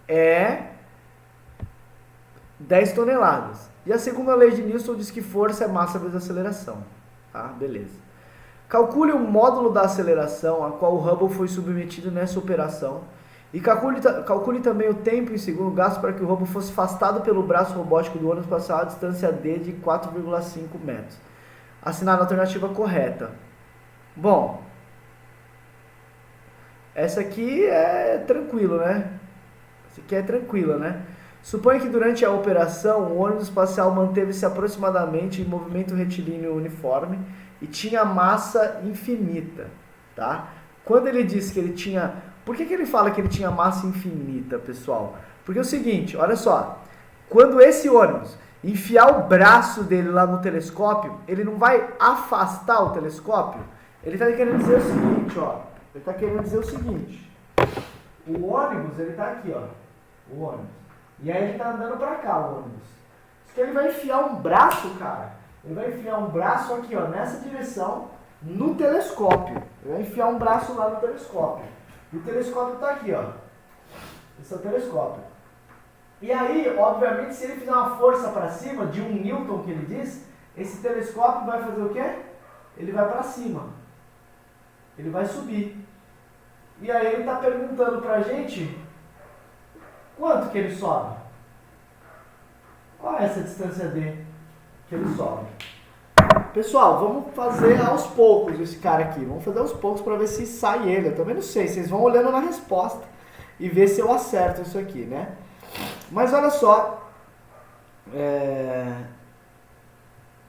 Speaker 1: é 10 toneladas. E a segunda lei de Newton diz que força é massa vezes aceleração. Tá? Beleza. Calcule o módulo da aceleração a qual o Hubble foi submetido nessa operação. E calcule também o tempo em segundo gasto para que o Hubble fosse afastado pelo braço robótico do ônibus espacial a distância d de 4,5 metros. Assinar a alternativa correta. Bom, Essa aqui é tranquilo, né? Essa aqui é tranquila, né? Suponha que durante a operação o ônibus espacial manteve-se aproximadamente em movimento retilíneo uniforme e tinha massa infinita, tá? Quando ele diz que ele tinha... Por que ele fala que ele tinha massa infinita, pessoal? Porque é o seguinte, olha só. Quando esse ônibus enfiar o braço dele lá no telescópio, ele não vai afastar o telescópio? Ele está querendo dizer o seguinte, ó. Ele está querendo dizer o seguinte. O ônibus, ele está aqui, ó. O ônibus. E aí ele está andando para cá, o ônibus. Então ele vai enfiar um braço, cara. Ele vai enfiar um braço aqui, ó, nessa direção, no telescópio. Ele vai enfiar um braço lá no telescópio. E o telescópio está aqui, ó. Esse é o telescópio. E aí, obviamente, se ele fizer uma força para cima, de 1 Newton que ele diz, esse telescópio vai fazer o quê? Ele vai para cima. Ele vai subir. E aí ele está perguntando para a gente quanto que ele sobe. Qual é essa distância D que ele sobe? Pessoal, vamos fazer aos poucos esse cara aqui. Vamos fazer aos poucos para ver se sai ele. Eu também não sei. Vocês vão olhando na resposta e ver se eu acerto isso aqui, né? Mas olha só.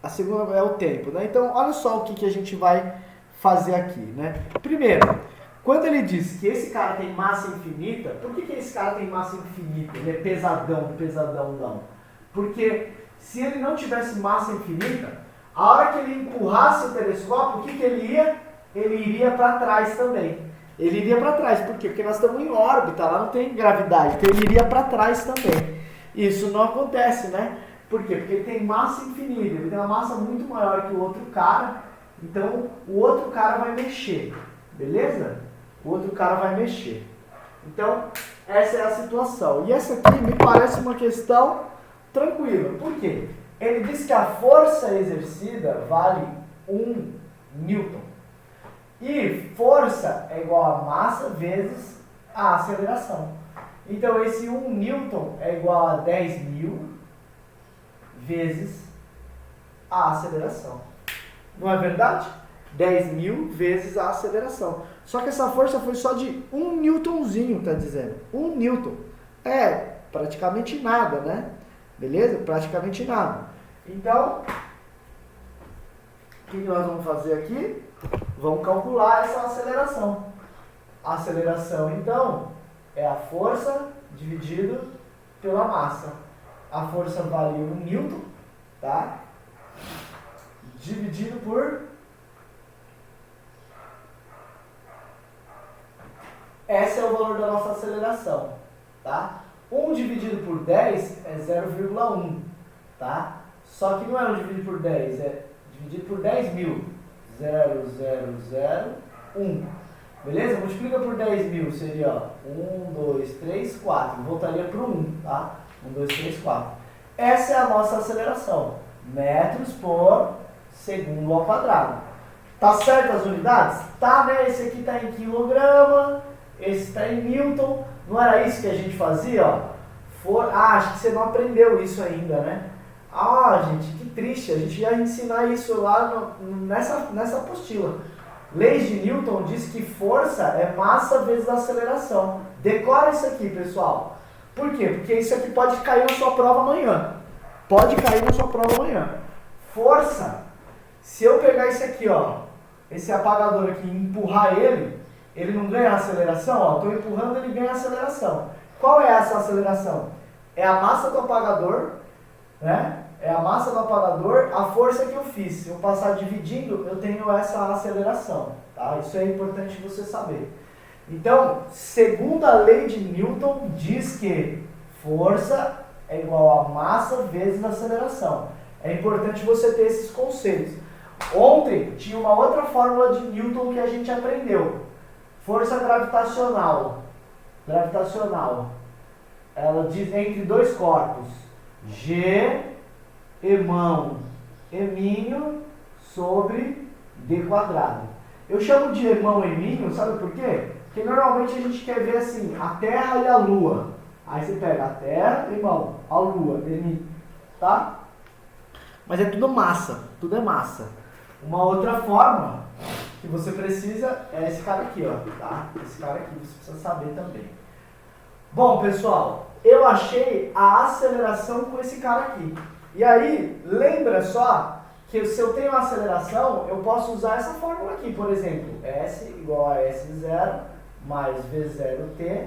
Speaker 1: A segunda é o tempo, né? Então, olha só o que a gente vai fazer aqui, né? Primeiro, quando ele diz que esse cara tem massa infinita, por que esse cara tem massa infinita? Ele é pesadão, pesadão, não. Porque se ele não tivesse massa infinita, a hora que ele empurrasse o telescópio, o que ele ia? Ele iria para trás também. Ele iria para trás, por quê? Porque nós estamos em órbita, lá não tem gravidade, então ele iria para trás também. Isso não acontece, né? Por quê? Porque ele tem massa infinita, ele tem uma massa muito maior que o outro cara, então o outro cara vai mexer, beleza? O outro cara vai mexer. Então, essa é a situação. E essa aqui me parece uma questão tranquila. Por quê? Ele diz que a força exercida vale 1 Newton. E força é igual a massa vezes a aceleração. Então, esse 1 Newton é igual a 10.000 vezes a aceleração. Não é verdade? 10.000 vezes a aceleração. Só que essa força foi só de 1 Newtonzinho, tá dizendo. 1 Newton. É praticamente nada, né? Beleza? Praticamente nada. Então, o que nós vamos fazer aqui? Vamos calcular essa aceleração. A aceleração, então, é a força dividido pela massa. A força vale 1 Newton, tá? Dividido por... Esse é o valor da nossa aceleração, tá? 1 dividido por 10 é 0,1, tá? Só que não é 1 dividido por 10, é dividido por 10.000. 0,001. Beleza? Multiplica por 10.000, seria ó, 1, 2, 3, 4. Voltaria para o 1, tá? 1, 2, 3, 4. Essa é a nossa aceleração. Metros por segundo ao quadrado. Tá certo as unidades? Tá, né? Esse aqui tá em quilograma, esse tá em Newton. Não era isso que a gente fazia, ó? Acho que você não aprendeu isso ainda, né? Ah, gente, que triste. A gente ia ensinar isso lá nessa apostila. Leis de Newton diz que força é massa vezes aceleração. Decora isso aqui, pessoal. Por quê? Porque isso aqui pode cair na sua prova amanhã. Pode cair na sua prova amanhã. Força, se eu pegar esse aqui, ó, esse apagador aqui e empurrar ele não ganha aceleração? Ó, estou empurrando, ele ganha aceleração. Qual é essa aceleração? É a massa do apagador, né? É a massa do apagador, a força que eu fiz. Se eu passar dividindo, eu tenho essa aceleração, tá? Isso é importante você saber. Então, segundo a lei de Newton, diz que força é igual a massa vezes aceleração. É importante você ter esses conceitos. Ontem tinha uma outra fórmula de Newton que a gente aprendeu. Força gravitacional. Ela diz entre dois corpos. G, emão, eminho, sobre D quadrado. Eu chamo de emão, eminho, sabe por quê? Porque normalmente a gente quer ver assim, a Terra e a Lua. Aí você pega a Terra, emão, a Lua, eminho, tá? Mas é tudo massa, tudo é massa. Uma outra forma que você precisa é esse cara aqui, ó, tá? Esse cara aqui você precisa saber também. Bom, pessoal, eu achei a aceleração com esse cara aqui. E aí, lembra só que se eu tenho uma aceleração, eu posso usar essa fórmula aqui, por exemplo, S igual a S0 mais V0t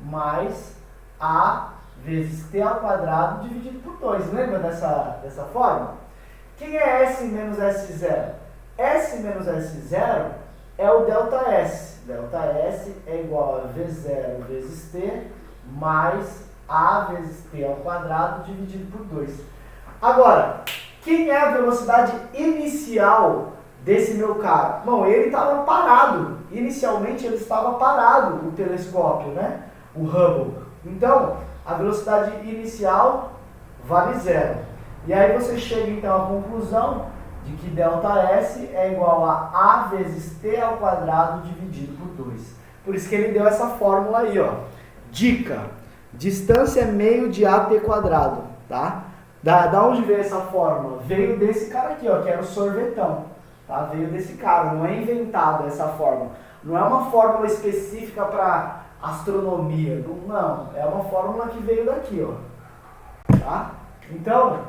Speaker 1: mais A vezes t ao quadrado dividido por 2. Lembra dessa fórmula? Quem é S menos S0? S menos S0 é o ΔS. ΔS é igual a V0 vezes t mais A vezes t ao quadrado dividido por 2. Agora, quem é a velocidade inicial desse meu cara? Bom, ele estava parado. Inicialmente ele estava parado, o telescópio, né? O Hubble. Então, a velocidade inicial vale 0. E aí você chega então à conclusão de que ΔS é igual a A vezes t ao quadrado dividido por 2. Por isso que ele deu essa fórmula aí, ó. Dica: distância é meio de AT quadrado, tá? Da onde veio essa fórmula? Veio desse cara aqui, ó, que era o sorvetão. Tá? Veio desse cara, não é inventada essa fórmula. Não é uma fórmula específica para astronomia, não. É uma fórmula que veio daqui, ó. Tá? Então,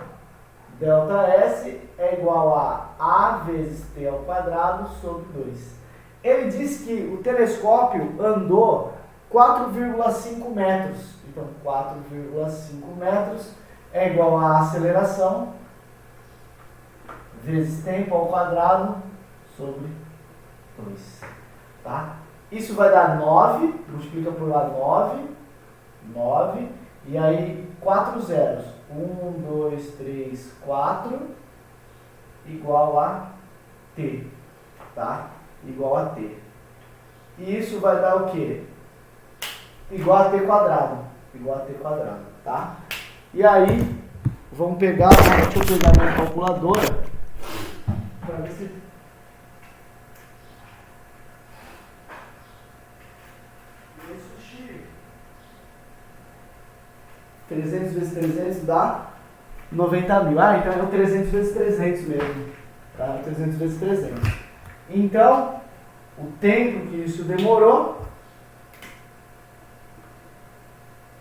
Speaker 1: ΔS é igual a vezes t ao quadrado sobre 2. Ele diz que o telescópio andou 4,5 metros. Então, 4,5 metros é igual a aceleração vezes tempo ao quadrado sobre 2. Tá? Isso vai dar 9, multiplica por lá 9, e aí 4 zeros. 1, 2, 3, 4, igual a t. Tá? Igual a t. E isso vai dar o quê? Igual a t quadrado. Igual a t quadrado, tá? E aí, vamos pegar, deixa eu pegar minha calculadora, para ver se... Isso, 300 vezes 300 dá 90 mil. Ah, então é o 300 vezes 300 mesmo. Tá? 300 vezes 300. Então, o tempo que isso demorou,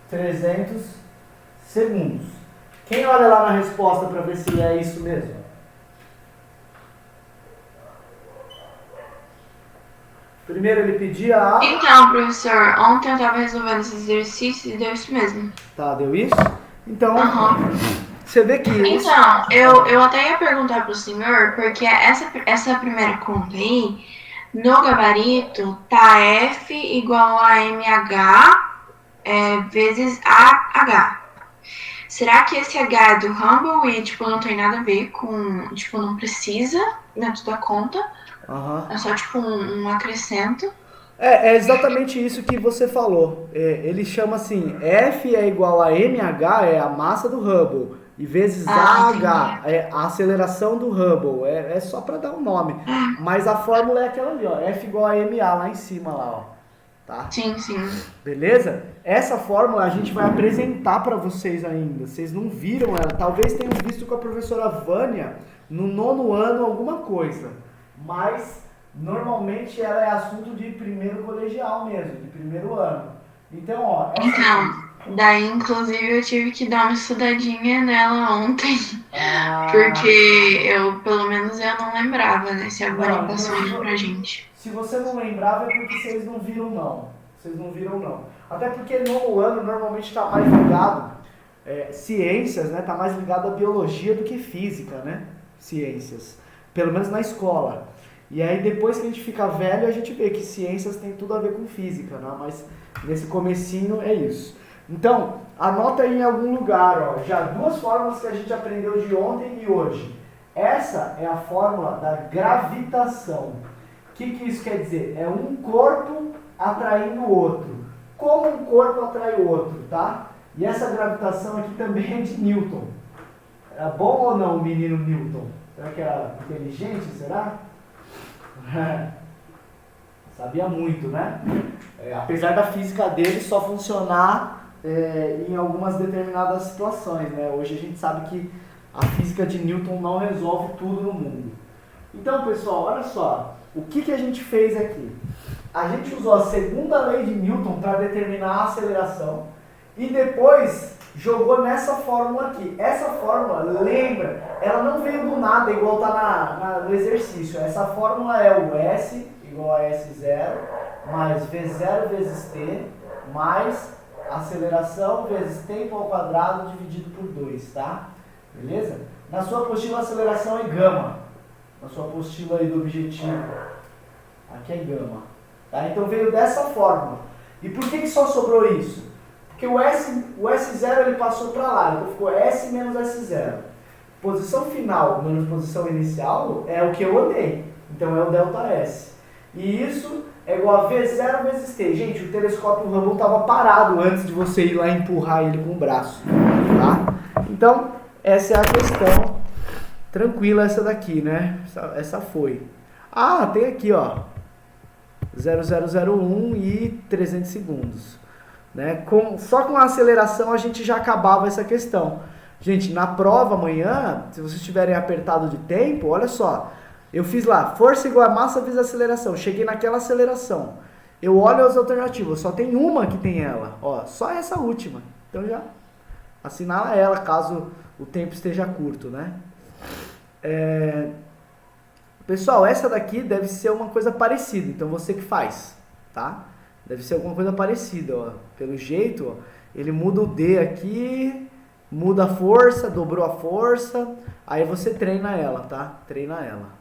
Speaker 1: 300 segundos. Quem olha lá na resposta para ver se é isso mesmo? Primeiro ele pedia a...
Speaker 2: Então, professor, ontem eu estava resolvendo esse exercício e deu isso mesmo.
Speaker 1: Tá, deu isso? Então,
Speaker 2: Uhum.
Speaker 1: você vê que...
Speaker 2: Então, eu até ia perguntar pro senhor, porque essa primeira conta aí, no gabarito, tá F igual a MH vezes AH. Será que esse H é do Hubble e, tipo, não tem nada a ver com... Tipo, não precisa dentro da conta?
Speaker 1: Uhum.
Speaker 2: É só, tipo, um acrescento?
Speaker 1: É exatamente isso que você falou. Ele chama assim, F é igual a mh, é a massa do Hubble, e vezes AH, é a aceleração do Hubble. É só para dar um nome. Mas a fórmula é aquela ali, ó, F igual a mA lá em cima, lá, ó. Tá?
Speaker 2: Sim, sim.
Speaker 1: Beleza? Essa fórmula a gente vai apresentar para vocês ainda. Vocês não viram ela. Talvez tenham visto com a professora Vânia no 9º ano alguma coisa. Mas normalmente ela é assunto de primeiro colegial mesmo, de primeiro ano. Então, ó...
Speaker 2: Então, daí inclusive eu tive que dar uma estudadinha nela ontem. Porque pelo menos eu não lembrava, né? Se a Vânia passou isso pra gente.
Speaker 1: Se você não lembrava é porque vocês não viram, não. Vocês não viram, não. Até porque no ano normalmente está mais ligado, ciências, né? Está mais ligado à biologia do que física, né? Ciências. Pelo menos na escola. E aí depois que a gente fica velho, a gente vê que ciências tem tudo a ver com física, né? Mas nesse comecinho é isso. Então, anota aí em algum lugar, ó, já 2 fórmulas que a gente aprendeu de ontem e hoje. Essa é a fórmula da gravitação. O que isso quer dizer? É um corpo atraindo o outro. Como um corpo atrai o outro, tá? E essa gravitação aqui também é de Newton. Era bom ou não o menino Newton? Será que era inteligente, será? Sabia muito, né? Apesar da física dele só funcionar em algumas determinadas situações, né? Hoje a gente sabe que a física de Newton não resolve tudo no mundo. Então, pessoal, olha só. o que a gente fez aqui? A gente usou a segunda lei de Newton para determinar a aceleração e depois jogou nessa fórmula aqui. Essa fórmula, lembra, ela não veio do nada igual tá no exercício. Essa fórmula é o S igual a S0 mais V0 vezes T mais aceleração vezes tempo ao quadrado dividido por 2, tá? Beleza? Na sua apostila a aceleração é gama. Na sua apostila aí do objetivo, aqui é gama. Tá? Então veio dessa fórmula. E por que só sobrou isso? Porque o S0 ele passou para lá, então ficou S menos S0. Posição final menos posição inicial é o que eu andei. Então é o ΔS. E isso é igual a V0 vezes T. Gente, o telescópio Hubble estava parado antes de você ir lá empurrar ele com o braço. Tá? Então, essa é a questão. Tranquila essa daqui, né? Essa foi. Ah, tem aqui, ó. 0001 e 300 segundos. Né? Só com a aceleração a gente já acabava essa questão. Gente, na prova amanhã, se vocês tiverem apertado de tempo, olha só. Eu fiz lá, força igual a massa vezes aceleração. Cheguei naquela aceleração. Eu olho as alternativas, só tem uma que tem ela. Ó, só essa última. Então já assinala ela, caso o tempo esteja curto, né? Pessoal, essa daqui deve ser uma coisa parecida. Então você que faz, tá? Deve ser alguma coisa parecida, ó. Pelo jeito, ó, ele muda o D aqui, muda a força, dobrou a força. Aí você treina ela, tá? Treina ela.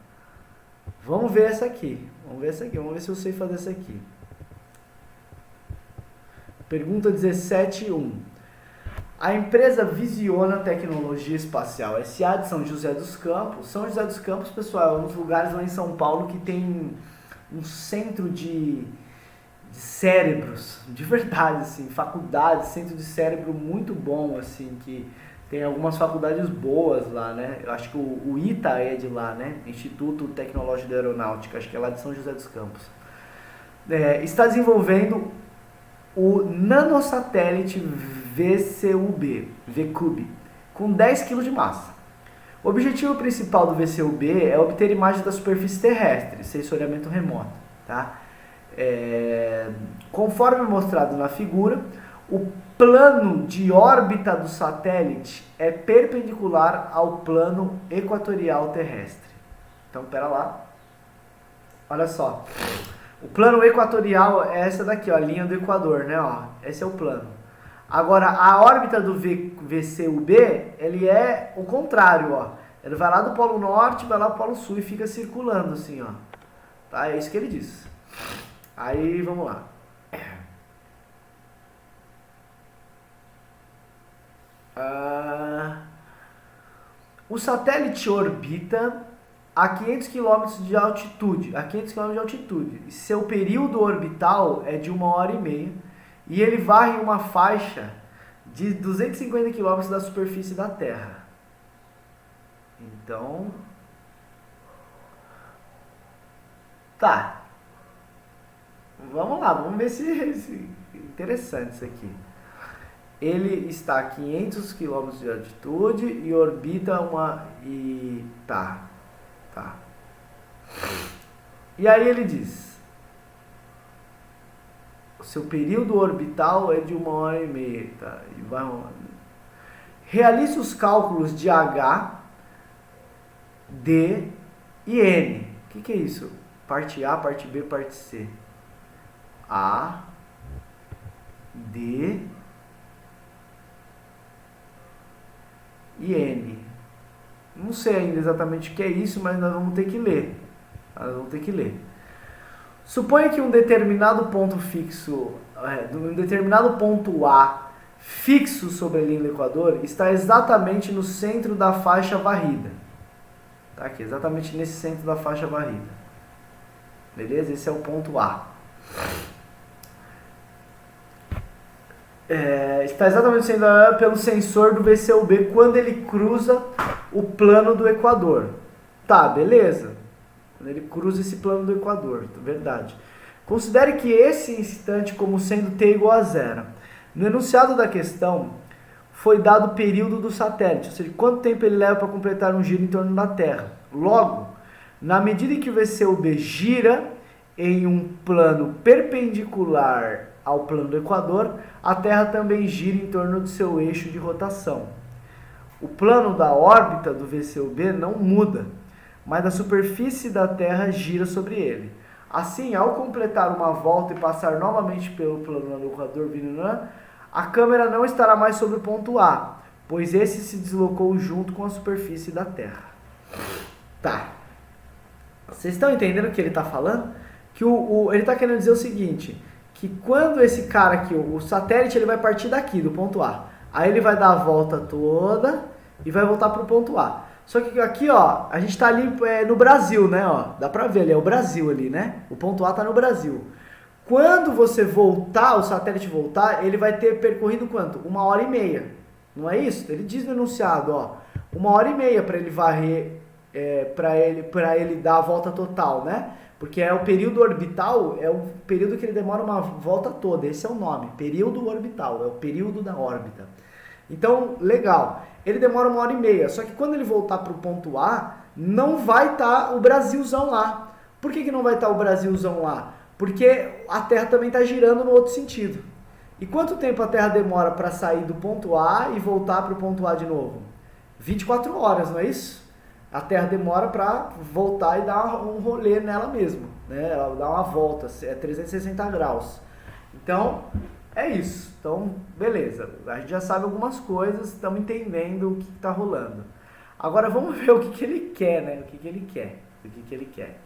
Speaker 1: Vamos ver essa aqui. Vamos ver se eu sei fazer essa aqui. Pergunta 17.1. A empresa Visiona Tecnologia Espacial S.A. de São José dos Campos. São José dos Campos, pessoal, é um dos lugares lá em São Paulo que tem um centro de cérebros, de verdade, assim, faculdade, centro de cérebro muito bom, assim, que tem algumas faculdades boas lá, né? Eu acho que o ITA é de lá, né? Instituto Tecnológico de Aeronáutica, acho que é lá de São José dos Campos. Está desenvolvendo o nanosatélite VCUB, com 10 kg de massa. O objetivo principal do VCUB é obter imagens da superfície terrestre, sensoriamento remoto, tá? Conforme mostrado na figura, o plano de órbita do satélite é perpendicular ao plano equatorial terrestre. Então, pera lá. Olha só. O plano equatorial é essa daqui, ó, a linha do Equador, né? Ó, esse é o plano. Agora, a órbita do VCUB, ele é o contrário, ó. Ele vai lá do Polo Norte, vai lá do Polo Sul e fica circulando assim, ó. Tá? É isso que ele diz. Aí, vamos lá. O satélite orbita a 500 km de altitude. E seu período orbital é de 1h30 e ele varre uma faixa de 250 km da superfície da Terra. Então, tá. Vamos lá, vamos ver se interessante isso aqui. Ele está a 500 km de altitude e orbita Tá. E aí ele diz: o seu período orbital é de 1h30, tá? E vai rolando. Realize os cálculos de H, D e N. O que é isso? Parte A, parte B, parte C. A, D e N. Não sei ainda exatamente o que é isso, mas nós vamos ter que ler. Suponha que um determinado ponto fixo, um determinado ponto A fixo sobre a linha do Equador está exatamente no centro da faixa varrida. Tá aqui, exatamente nesse centro da faixa varrida. Beleza? Esse é o ponto A. Está exatamente sendo pelo sensor do VCUB quando ele cruza o plano do Equador. Tá, beleza. Quando ele cruza esse plano do Equador, verdade. Considere que esse instante como sendo t igual a 0. No enunciado da questão, foi dado o período do satélite, ou seja, quanto tempo ele leva para completar um giro em torno da Terra. Logo, Na medida em que o VCUB gira em um plano perpendicular ao plano do Equador, a Terra também gira em torno do seu eixo de rotação. O plano da órbita do VCUB não muda, mas a superfície da Terra gira sobre ele. Assim, ao completar uma volta e passar novamente pelo plano do Equador, a câmera não estará mais sobre o ponto A, pois esse se deslocou junto com a superfície da Terra. Tá. Vocês estão entendendo o que ele está falando? Que ele está querendo dizer o seguinte, que quando esse cara aqui, o satélite, ele vai partir daqui, do ponto A. Aí ele vai dar a volta toda e vai voltar para o ponto A. Só que aqui, ó, a gente está ali no Brasil, né? Ó, dá para ver ali, é o Brasil ali, né? O ponto A está no Brasil. Quando você voltar, o satélite voltar, ele vai ter percorrido quanto? 1h30. Não é isso? Ele diz no enunciado, ó, 1h30 para ele varrer, para ele dar a volta total, né? Porque é o período orbital, é o período que ele demora uma volta toda. Esse é o nome, período orbital, é o período da órbita. Então, legal. Ele demora 1h30, só que quando ele voltar para o ponto A, não vai estar o Brasilzão lá. Por que não vai estar o Brasilzão lá? Porque a Terra também está girando no outro sentido. E quanto tempo a Terra demora para sair do ponto A e voltar para o ponto A de novo? 24 horas, não é isso? A Terra demora para voltar e dar um rolê nela mesma, né? Ela dá uma volta, é 360 graus. Então, é isso. Então, beleza. A gente já sabe algumas coisas, estamos entendendo o que está rolando. Agora vamos ver o que ele quer, né? O que ele quer.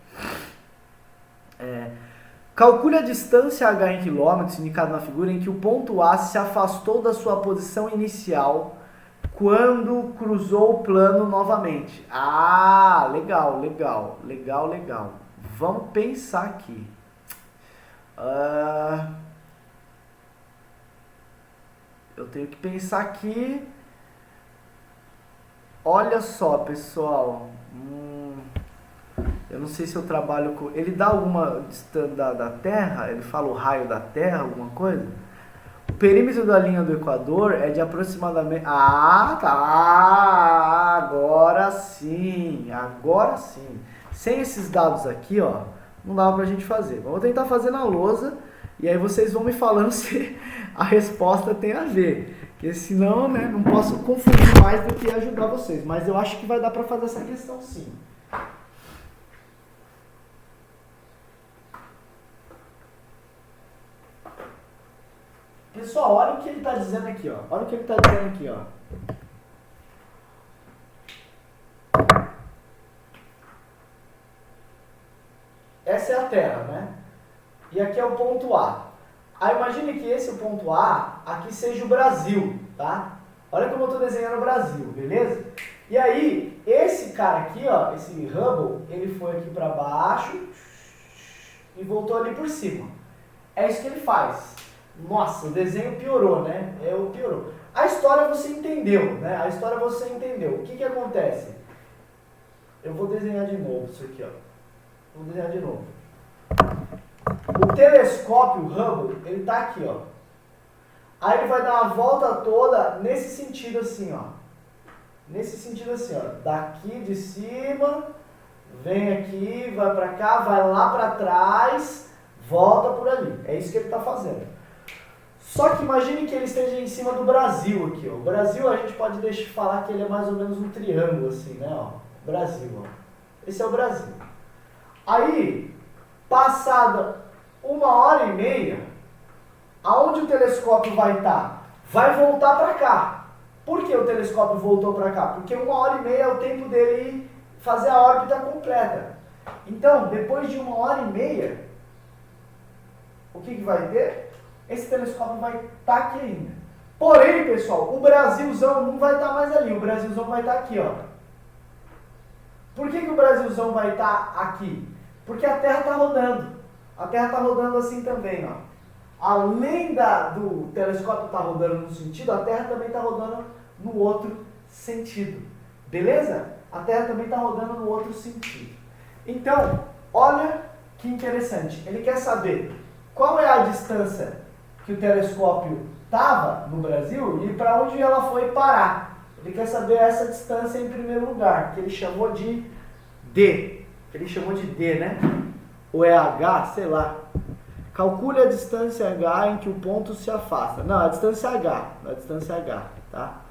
Speaker 1: Calcule a distância h em quilômetros, indicado na figura, em que o ponto A se afastou da sua posição inicial quando cruzou o plano novamente. Ah, legal. Vamos pensar aqui. Eu tenho que pensar aqui. Olha só, pessoal. Eu não sei se eu trabalho com... Ele dá alguma distância da Terra? Ele fala o raio da Terra, alguma coisa? O perímetro da linha do Equador é de aproximadamente... Ah, tá! Agora sim! Sem esses dados aqui, ó, não dava pra gente fazer. Vamos tentar fazer na lousa e aí vocês vão me falando se a resposta tem a ver. Porque senão, né, não posso confundir mais do que ajudar vocês. Mas eu acho que vai dar pra fazer essa questão sim. Pessoal, olha o que ele está dizendo aqui, ó. Essa é a Terra, né? E aqui é o ponto A. Aí imagine que esse ponto A, aqui seja o Brasil, tá? Olha como eu estou desenhando o Brasil, beleza? E aí, esse cara aqui, ó, esse Hubble, ele foi aqui para baixo e voltou ali por cima. É isso que ele faz. Nossa, o desenho piorou, né? Piorou. A história você entendeu, né? O que acontece? Eu vou desenhar de novo isso aqui, ó. O telescópio Hubble, ele tá aqui, ó. Aí ele vai dar uma volta toda nesse sentido assim, ó. Daqui de cima, vem aqui, vai pra cá, vai lá pra trás, volta por ali. É isso que ele tá fazendo. Só que imagine que ele esteja em cima do Brasil aqui, ó. O Brasil a gente pode falar que ele é mais ou menos um triângulo assim, né, ó. Brasil, ó. Esse é o Brasil. Aí, passada 1h30, aonde o telescópio vai estar? Vai voltar para cá. Por que o telescópio voltou para cá? Porque 1h30 é o tempo dele fazer a órbita completa. Então, depois de 1h30, o que vai ter? Esse telescópio vai estar aqui ainda. Porém, pessoal, o Brasilzão não vai estar mais ali. O Brasilzão vai estar aqui, ó. Por que o Brasilzão vai estar aqui? Porque a Terra está rodando. A Terra está rodando assim também, ó. Além do telescópio estar rodando num sentido, a Terra também está rodando no outro sentido. Beleza? A Terra também está rodando no outro sentido. Então, olha que interessante. Ele quer saber qual é a distância que o telescópio estava no Brasil e para onde ela foi parar. Ele quer saber essa distância em primeiro lugar, que ele chamou de D. Ele chamou de D, né? Ou é H, sei lá. Calcule a distância H em que o ponto se afasta. Não, a distância H. A distância H, tá?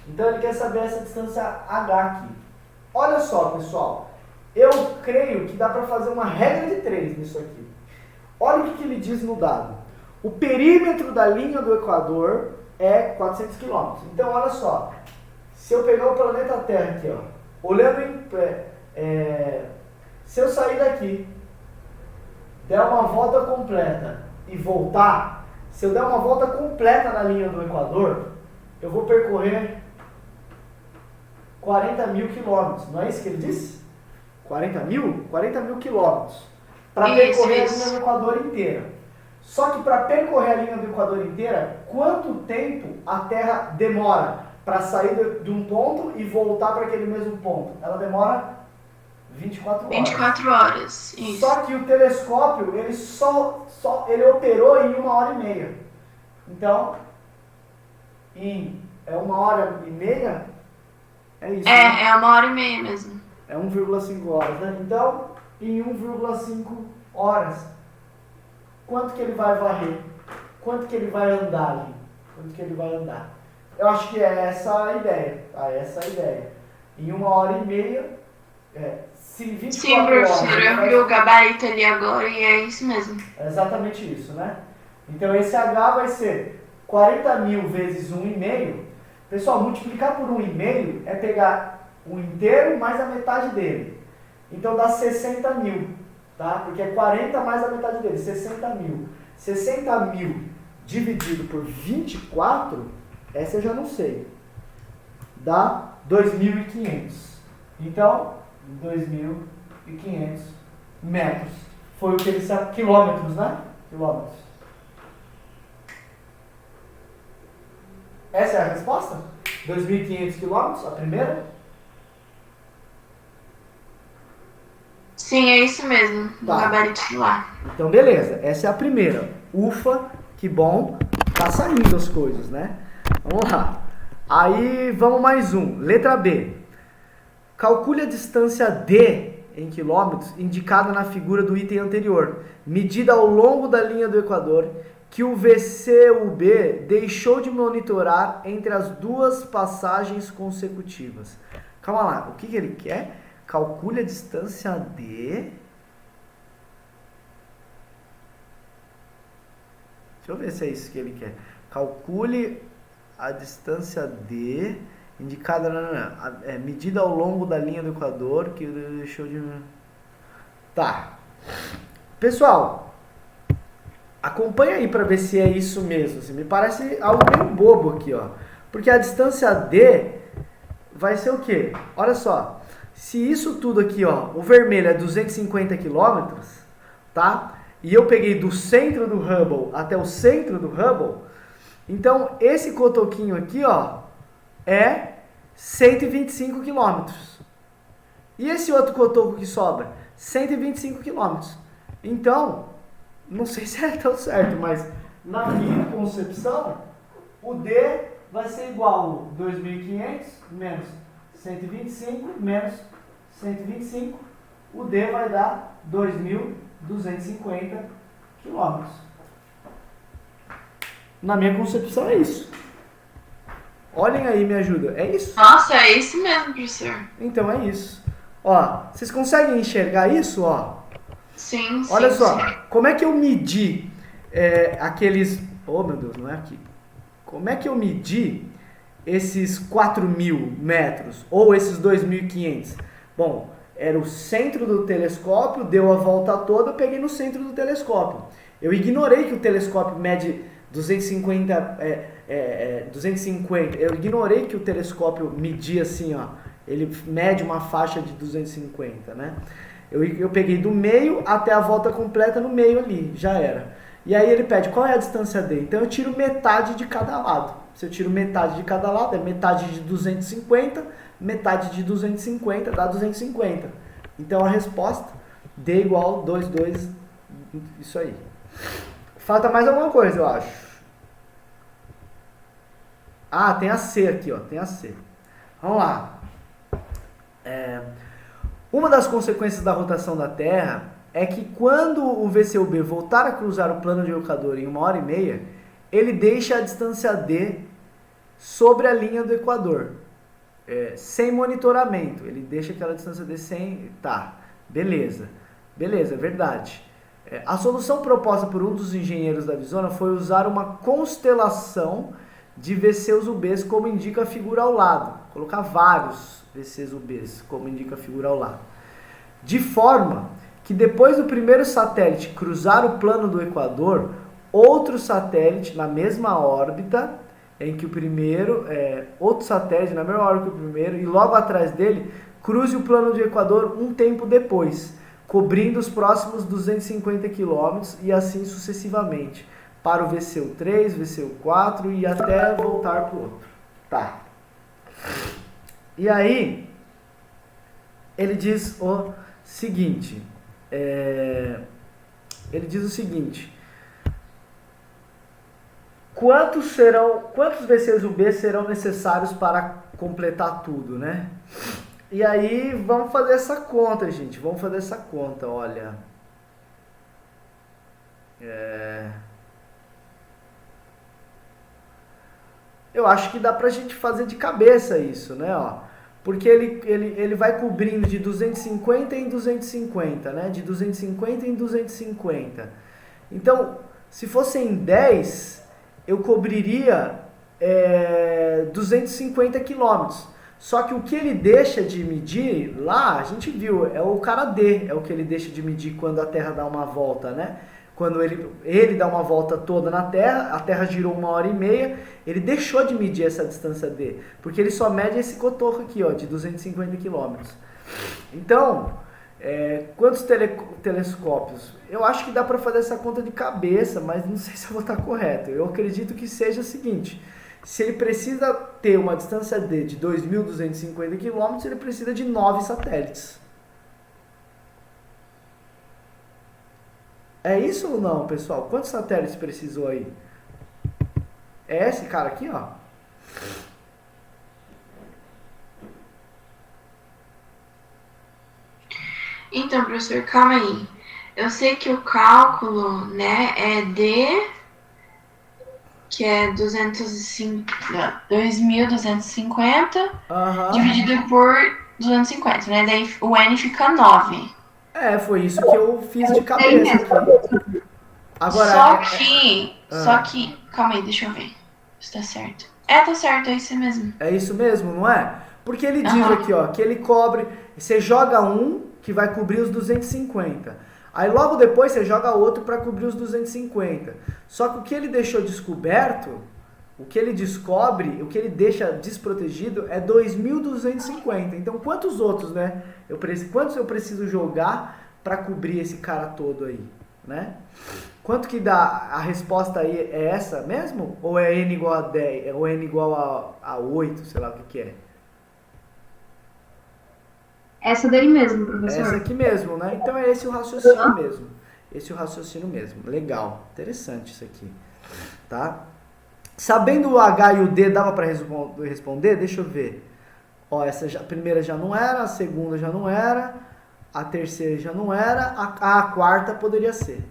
Speaker 1: Então ele quer saber essa distância H aqui. Olha só, pessoal. Eu creio que dá para fazer uma regra de 3 nisso aqui. Olha o que ele diz no dado. O perímetro da linha do Equador é 400 km. Então, olha só. Se eu pegar o planeta Terra aqui, ó, olhando se eu sair daqui, der uma volta completa e voltar, se eu der uma volta completa na linha do Equador, eu vou percorrer 40 mil quilômetros. Não é isso que ele disse? 40 mil? 40 mil quilômetros. Para percorrer a linha do Equador inteira. Só que para percorrer a linha do Equador inteira, quanto tempo a Terra demora para sair de um ponto e voltar para aquele mesmo ponto? Ela demora 24 horas.
Speaker 2: 24 horas, isso.
Speaker 1: Só que o telescópio, ele operou em 1h30. Então, é 1h30? É isso,
Speaker 2: É,
Speaker 1: né?
Speaker 2: é 1h30 mesmo.
Speaker 1: É 1,5 horas, né? Então, em 1,5 horas, quanto que ele vai varrer? Quanto que ele vai andar ali? Quanto que ele vai andar? Eu acho que é essa a ideia, tá? Essa a ideia. Em 1h30, se 24
Speaker 2: Sim, professor, eu vi o
Speaker 1: horas...
Speaker 2: gabarito ali agora e é isso mesmo.
Speaker 1: É exatamente isso, né? Então esse H vai ser 40 mil vezes 1,5. Pessoal, multiplicar por 1,5 é pegar o inteiro mais a metade dele. Então dá 60 mil, tá? Porque é 40 mais a metade dele, 60 mil. 60 mil dividido por 24, essa eu já não sei. Dá 2.500. Então, 2.500 metros. Foi o que ele sabe, quilômetros, né? Quilômetros. Essa é a resposta? 2.500 quilômetros, a primeira?
Speaker 2: Sim, é isso mesmo.
Speaker 1: Tá.
Speaker 2: O gabarito de lá.
Speaker 1: Então, beleza. Essa é a primeira. Ufa, que bom. Tá saindo as coisas, né? Vamos lá. Aí, vamos mais um. Letra B. Calcule a distância D em quilômetros indicada na figura do item anterior, medida ao longo da linha do Equador, que o VCUB deixou de monitorar entre as duas passagens consecutivas. Calma lá, o que ele quer? Calcule a distância D. Deixa eu ver se é isso que ele quer. Calcule a distância D indicada na medida ao longo da linha do Equador, que deixou de... Tá. Pessoal, acompanha aí para ver se é isso mesmo. Assim, me parece algo meio bobo aqui, ó. Porque a distância D vai ser o quê? Olha só. Se isso tudo aqui, ó, o vermelho é 250 quilômetros, tá? E eu peguei do centro do Hubble até o centro do Hubble, então esse cotoquinho aqui, ó, é 125 quilômetros. E esse outro cotoco que sobra? 125 quilômetros. Então, não sei se é tão certo, mas na minha concepção, o D vai ser igual a 2.500 menos 125 menos 125. O D vai dar 2.250 quilômetros. Na minha concepção é isso. Olhem aí, me ajuda. É isso?
Speaker 2: Nossa, é isso mesmo, professor.
Speaker 1: Então é isso. Ó, vocês conseguem enxergar isso, ó?
Speaker 2: Sim, sim.
Speaker 1: Olha só,
Speaker 2: sim.
Speaker 1: como é que eu medi aqueles... Oh, meu Deus, não é aqui. Como é que eu medi esses 4.000 metros ou esses 2.500? Bom, era o centro do telescópio, deu a volta toda, eu peguei no centro do telescópio. Eu ignorei que o telescópio mede 250, eu ignorei que o telescópio media assim, ó, ele mede uma faixa de 250, né? Eu peguei do meio até a volta completa no meio ali, já era. E aí ele pede, qual é a distância D? Então eu tiro metade de cada lado. Se eu tiro metade de cada lado, é metade de 250, metade de 250 dá 250. Então a resposta, D igual 2, 2, isso aí. Falta mais alguma coisa, eu acho. Ah, tem a C aqui, ó, tem a C. Vamos lá. Uma das consequências da rotação da Terra é que quando o VCUB voltar a cruzar o plano de Equador em 1h30, ele deixa a distância D sobre a linha do Equador, sem monitoramento. Ele deixa aquela distância D sem... Tá, beleza, é verdade. A solução proposta por um dos engenheiros da Arizona foi usar uma constelação de VCs UBs, como indica a figura ao lado. Colocar vários VCs UBs, como indica a figura ao lado. De forma que depois do primeiro satélite cruzar o plano do Equador, outro satélite na mesma órbita, em que o primeiro, outro satélite na mesma órbita que o primeiro, e logo atrás dele, cruze o plano do Equador um tempo depois, cobrindo os próximos 250 km e assim sucessivamente, para o VCU3, VCU4 e até voltar para o outro. Tá. E aí, ele diz o seguinte, quantos VCs UB serão necessários para completar tudo, né? E aí, vamos fazer essa conta, gente. Vamos fazer essa conta, olha. Eu acho que dá pra gente fazer de cabeça isso, né? Ó, porque ele vai cobrindo de 250 em 250, né? De 250 em 250. Então, se fossem 10, eu cobriria 250 quilômetros. Só que o que ele deixa de medir lá, a gente viu, é o cara D, é o que ele deixa de medir quando a Terra dá uma volta, né? Quando ele dá uma volta toda na Terra, a Terra girou 1h30, ele deixou de medir essa distância D, porque ele só mede esse cotorro aqui, ó, de 250 km. Então, quantos telescópios? Eu acho que dá para fazer essa conta de cabeça, mas não sei se eu vou estar correto. Eu acredito que seja o seguinte: se ele precisa ter uma distância D de 2.250 km, ele precisa de 9 satélites. É isso ou não, pessoal? Quantos satélites precisou aí? É esse cara aqui, ó.
Speaker 2: Então, professor, calma aí. Eu sei que o cálculo, né, é D, que é 2.250, dividido por 250, né? Daí o N fica 9.
Speaker 1: Foi isso que eu fiz de cabeça aqui. Agora,
Speaker 2: só que, calma aí, deixa eu ver se tá certo. Tá certo, é isso mesmo.
Speaker 1: É isso mesmo, não é? Porque ele diz aqui, ó, que ele cobre, você joga um que vai cobrir os 250. Aí logo depois você joga outro para cobrir os 250. Só que o que ele deixou descoberto, o que ele descobre, o que ele deixa desprotegido é 2.250. Então quantos outros, né? Quantos eu preciso jogar para cobrir esse cara todo aí, né? Quanto que dá? A resposta aí é essa mesmo? Ou é n igual a 10? Ou n igual a 8? Sei lá o que é.
Speaker 3: Essa daí mesmo, professor.
Speaker 1: Essa aqui mesmo, né? Então é esse o raciocínio mesmo. Esse é o raciocínio mesmo. Legal. Interessante isso aqui. Tá? Sabendo o H e o D, dava para responder? Deixa eu ver. Ó, a primeira já não era, a segunda já não era, a terceira já não era, a quarta poderia ser.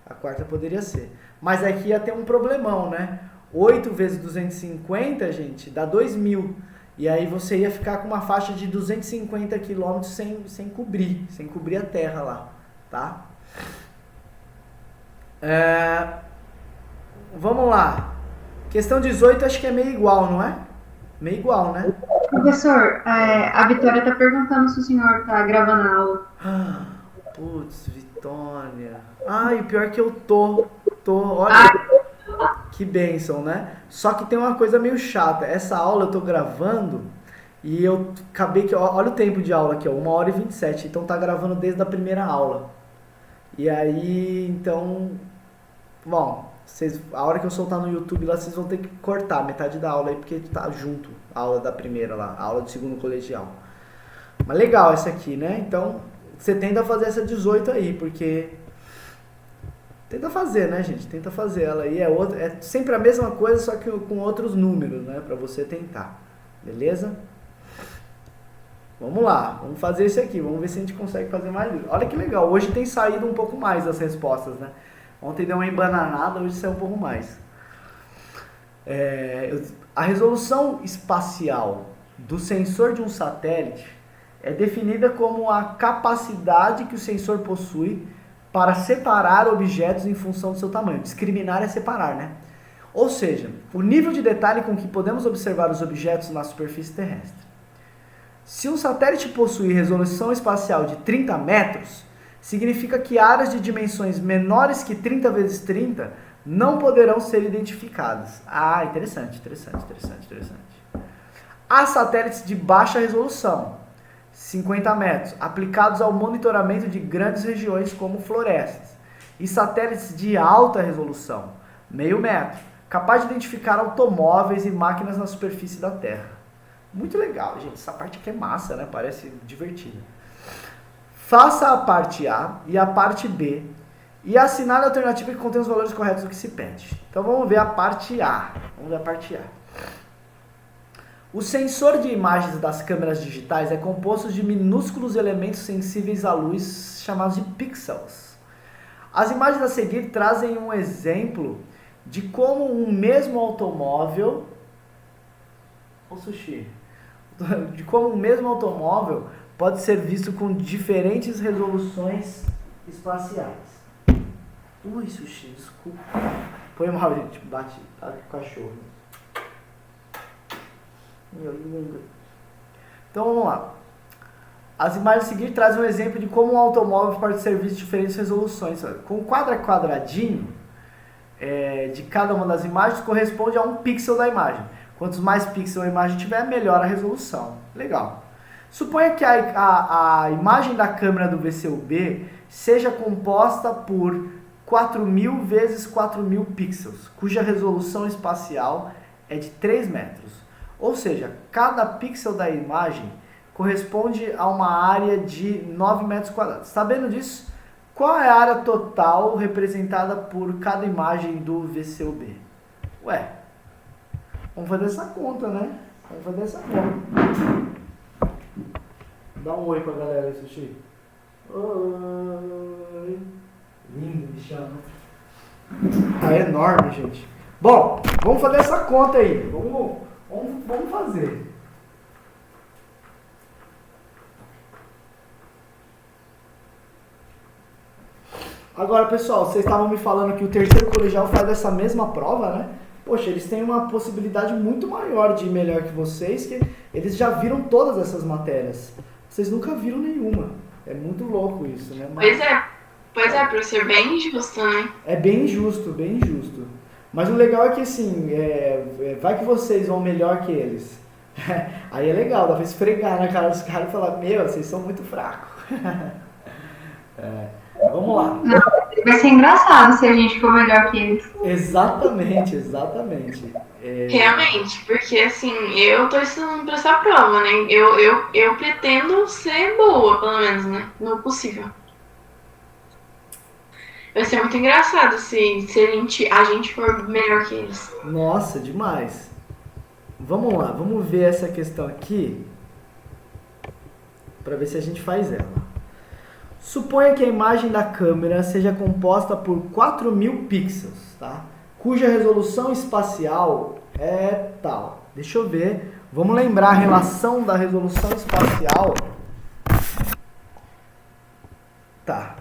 Speaker 1: A quarta poderia ser. Mas aqui ia ter um problemão, né? 8 vezes 250, gente, dá 2.000. E aí você ia ficar com uma faixa de 250 km sem cobrir a terra lá, tá? Vamos lá. Questão 18 acho que é meio igual, não é? Meio igual, né?
Speaker 3: Professor, a Vitória tá perguntando se o senhor tá gravando a aula.
Speaker 1: Putz, Vitória. E o pior é que eu tô. Olha, que bênção, né? Só que tem uma coisa meio chata. Essa aula eu tô gravando e eu acabei que... Olha o tempo de aula aqui, ó, 1h27. Então tá gravando desde a primeira aula. E aí, então... Bom, a hora que eu soltar no YouTube lá, vocês vão ter que cortar metade da aula aí, porque tá junto a aula da primeira lá, a aula do segundo colegial. Mas legal essa aqui, né? Então, você tenta fazer essa 18 aí, porque... Tenta fazer, né, gente? Tenta fazer ela aí. É sempre a mesma coisa, só que com outros números, né? Pra você tentar. Beleza? Vamos lá, vamos fazer isso aqui, vamos ver se a gente consegue fazer mais. Olha que legal, hoje tem saído um pouco mais as respostas, né? Ontem deu uma embananada, hoje saiu um pouco mais. A resolução espacial do sensor de um satélite é definida como a capacidade que o sensor possui para separar objetos em função do seu tamanho. Discriminar é separar, né? Ou seja, o nível de detalhe com que podemos observar os objetos na superfície terrestre. Se um satélite possui resolução espacial de 30 metros, significa que áreas de dimensões menores que 30 vezes 30 não poderão ser identificadas. Ah, interessante. Há satélites de baixa resolução, 50 metros, aplicados ao monitoramento de grandes regiões como florestas. E satélites de alta resolução, meio metro, capaz de identificar automóveis e máquinas na superfície da Terra. Muito legal, gente. Essa parte aqui é massa, né? Parece divertida. Faça a parte A e a parte B e assinale a alternativa que contém os valores corretos do que se pede. Então vamos ver a parte A. O sensor de imagens das câmeras digitais é composto de minúsculos elementos sensíveis à luz chamados de pixels. As imagens a seguir trazem um exemplo de como um mesmo automóvel pode ser visto com diferentes resoluções espaciais. Ui, Sushi, desculpa. Foi mal, gente, bati, tá com o cachorro. Meu lindo. Então vamos lá. As imagens a seguir trazem um exemplo de como um automóvel pode ser visto em diferentes resoluções. Com o quadradinho de cada uma das imagens corresponde a um pixel da imagem. Quantos mais pixels a imagem tiver, melhor a resolução. Legal. Suponha que a imagem da câmera do VCUB seja composta por 4.000 vezes 4.000 pixels, cuja resolução espacial é de 3 metros. Ou seja, cada pixel da imagem corresponde a uma área de 9 metros quadrados. Sabendo disso, qual é a área total representada por cada imagem do VCUB? Ué, vamos fazer essa conta, né? Dá um oi pra galera aí, Sushi. Oi. Lindo, me chama. Tá enorme, gente. Bom, vamos fazer essa conta aí. Vamos fazer. Agora, pessoal, vocês estavam me falando que o terceiro colegial faz essa mesma prova, né? Poxa, eles têm uma possibilidade muito maior de ir melhor que vocês, que eles já viram todas essas matérias. Vocês nunca viram nenhuma. É muito louco isso, né?
Speaker 2: Mas... Pois é, professor, bem injusto, né?
Speaker 1: É bem injusto. Mas o legal é que, assim, vai que vocês vão melhor que eles. Aí é legal, dá pra esfregar na cara dos caras e falar, vocês são muito fracos. Vamos lá.
Speaker 3: Não, vai ser engraçado se a gente for melhor que eles.
Speaker 1: Exatamente.
Speaker 2: Realmente, porque assim, eu tô estudando pra essa prova, né? Eu pretendo ser boa, pelo menos, né? No possível. Vai ser muito engraçado se a gente for melhor que eles.
Speaker 1: Nossa, demais. Vamos lá, vamos ver essa questão aqui para ver se a gente faz ela. Suponha que a imagem da câmera seja composta por 4.000 pixels, tá? Cuja resolução espacial é tal. Deixa eu ver. Vamos lembrar a relação da resolução espacial. Tá.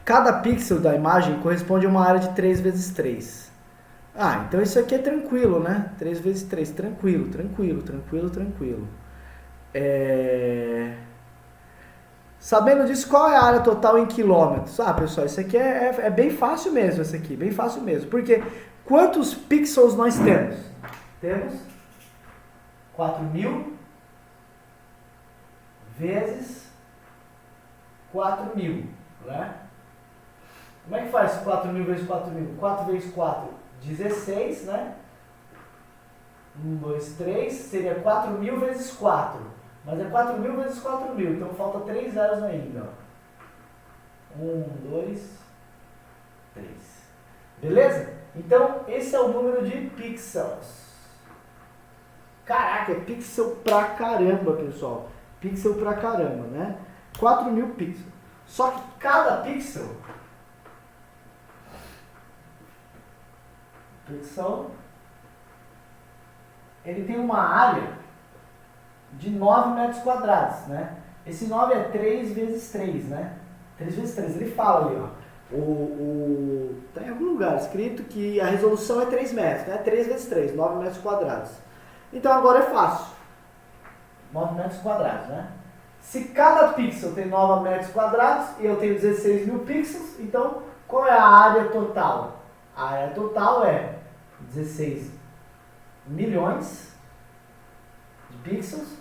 Speaker 1: Cada pixel da imagem corresponde a uma área de 3 vezes 3. Ah, então isso aqui é tranquilo, né? 3 vezes 3, tranquilo. Sabendo disso, qual é a área total em quilômetros? Ah, pessoal, isso aqui é bem fácil mesmo, bem fácil mesmo. Porque quantos pixels nós temos? Temos 4.000 vezes 4.000, né? Como é que faz 4.000 vezes 4.000? 4 vezes 4, 16, né? 1, 2, 3, seria 4.000 vezes 4. Mas é 4.000 vezes 4.000, então falta 3 zeros ainda. 1, 2, 3. Beleza? Então, esse é o número de pixels. Caraca, é pixel pra caramba, pessoal. Pixel pra caramba, né? 4.000 pixels. Só que cada pixel ele tem uma área de 9 metros quadrados, né? Esse 9 é 3 vezes 3, né? 3 vezes 3, ele fala ali, ó. Tá em algum lugar escrito que a resolução é 3 metros, né? 3 vezes 3, 9 metros quadrados. Então agora é fácil. 9 metros quadrados, né? Se cada pixel tem 9 metros quadrados e eu tenho 16.000 pixels, então qual é a área total? A área total é 16 milhões de pixels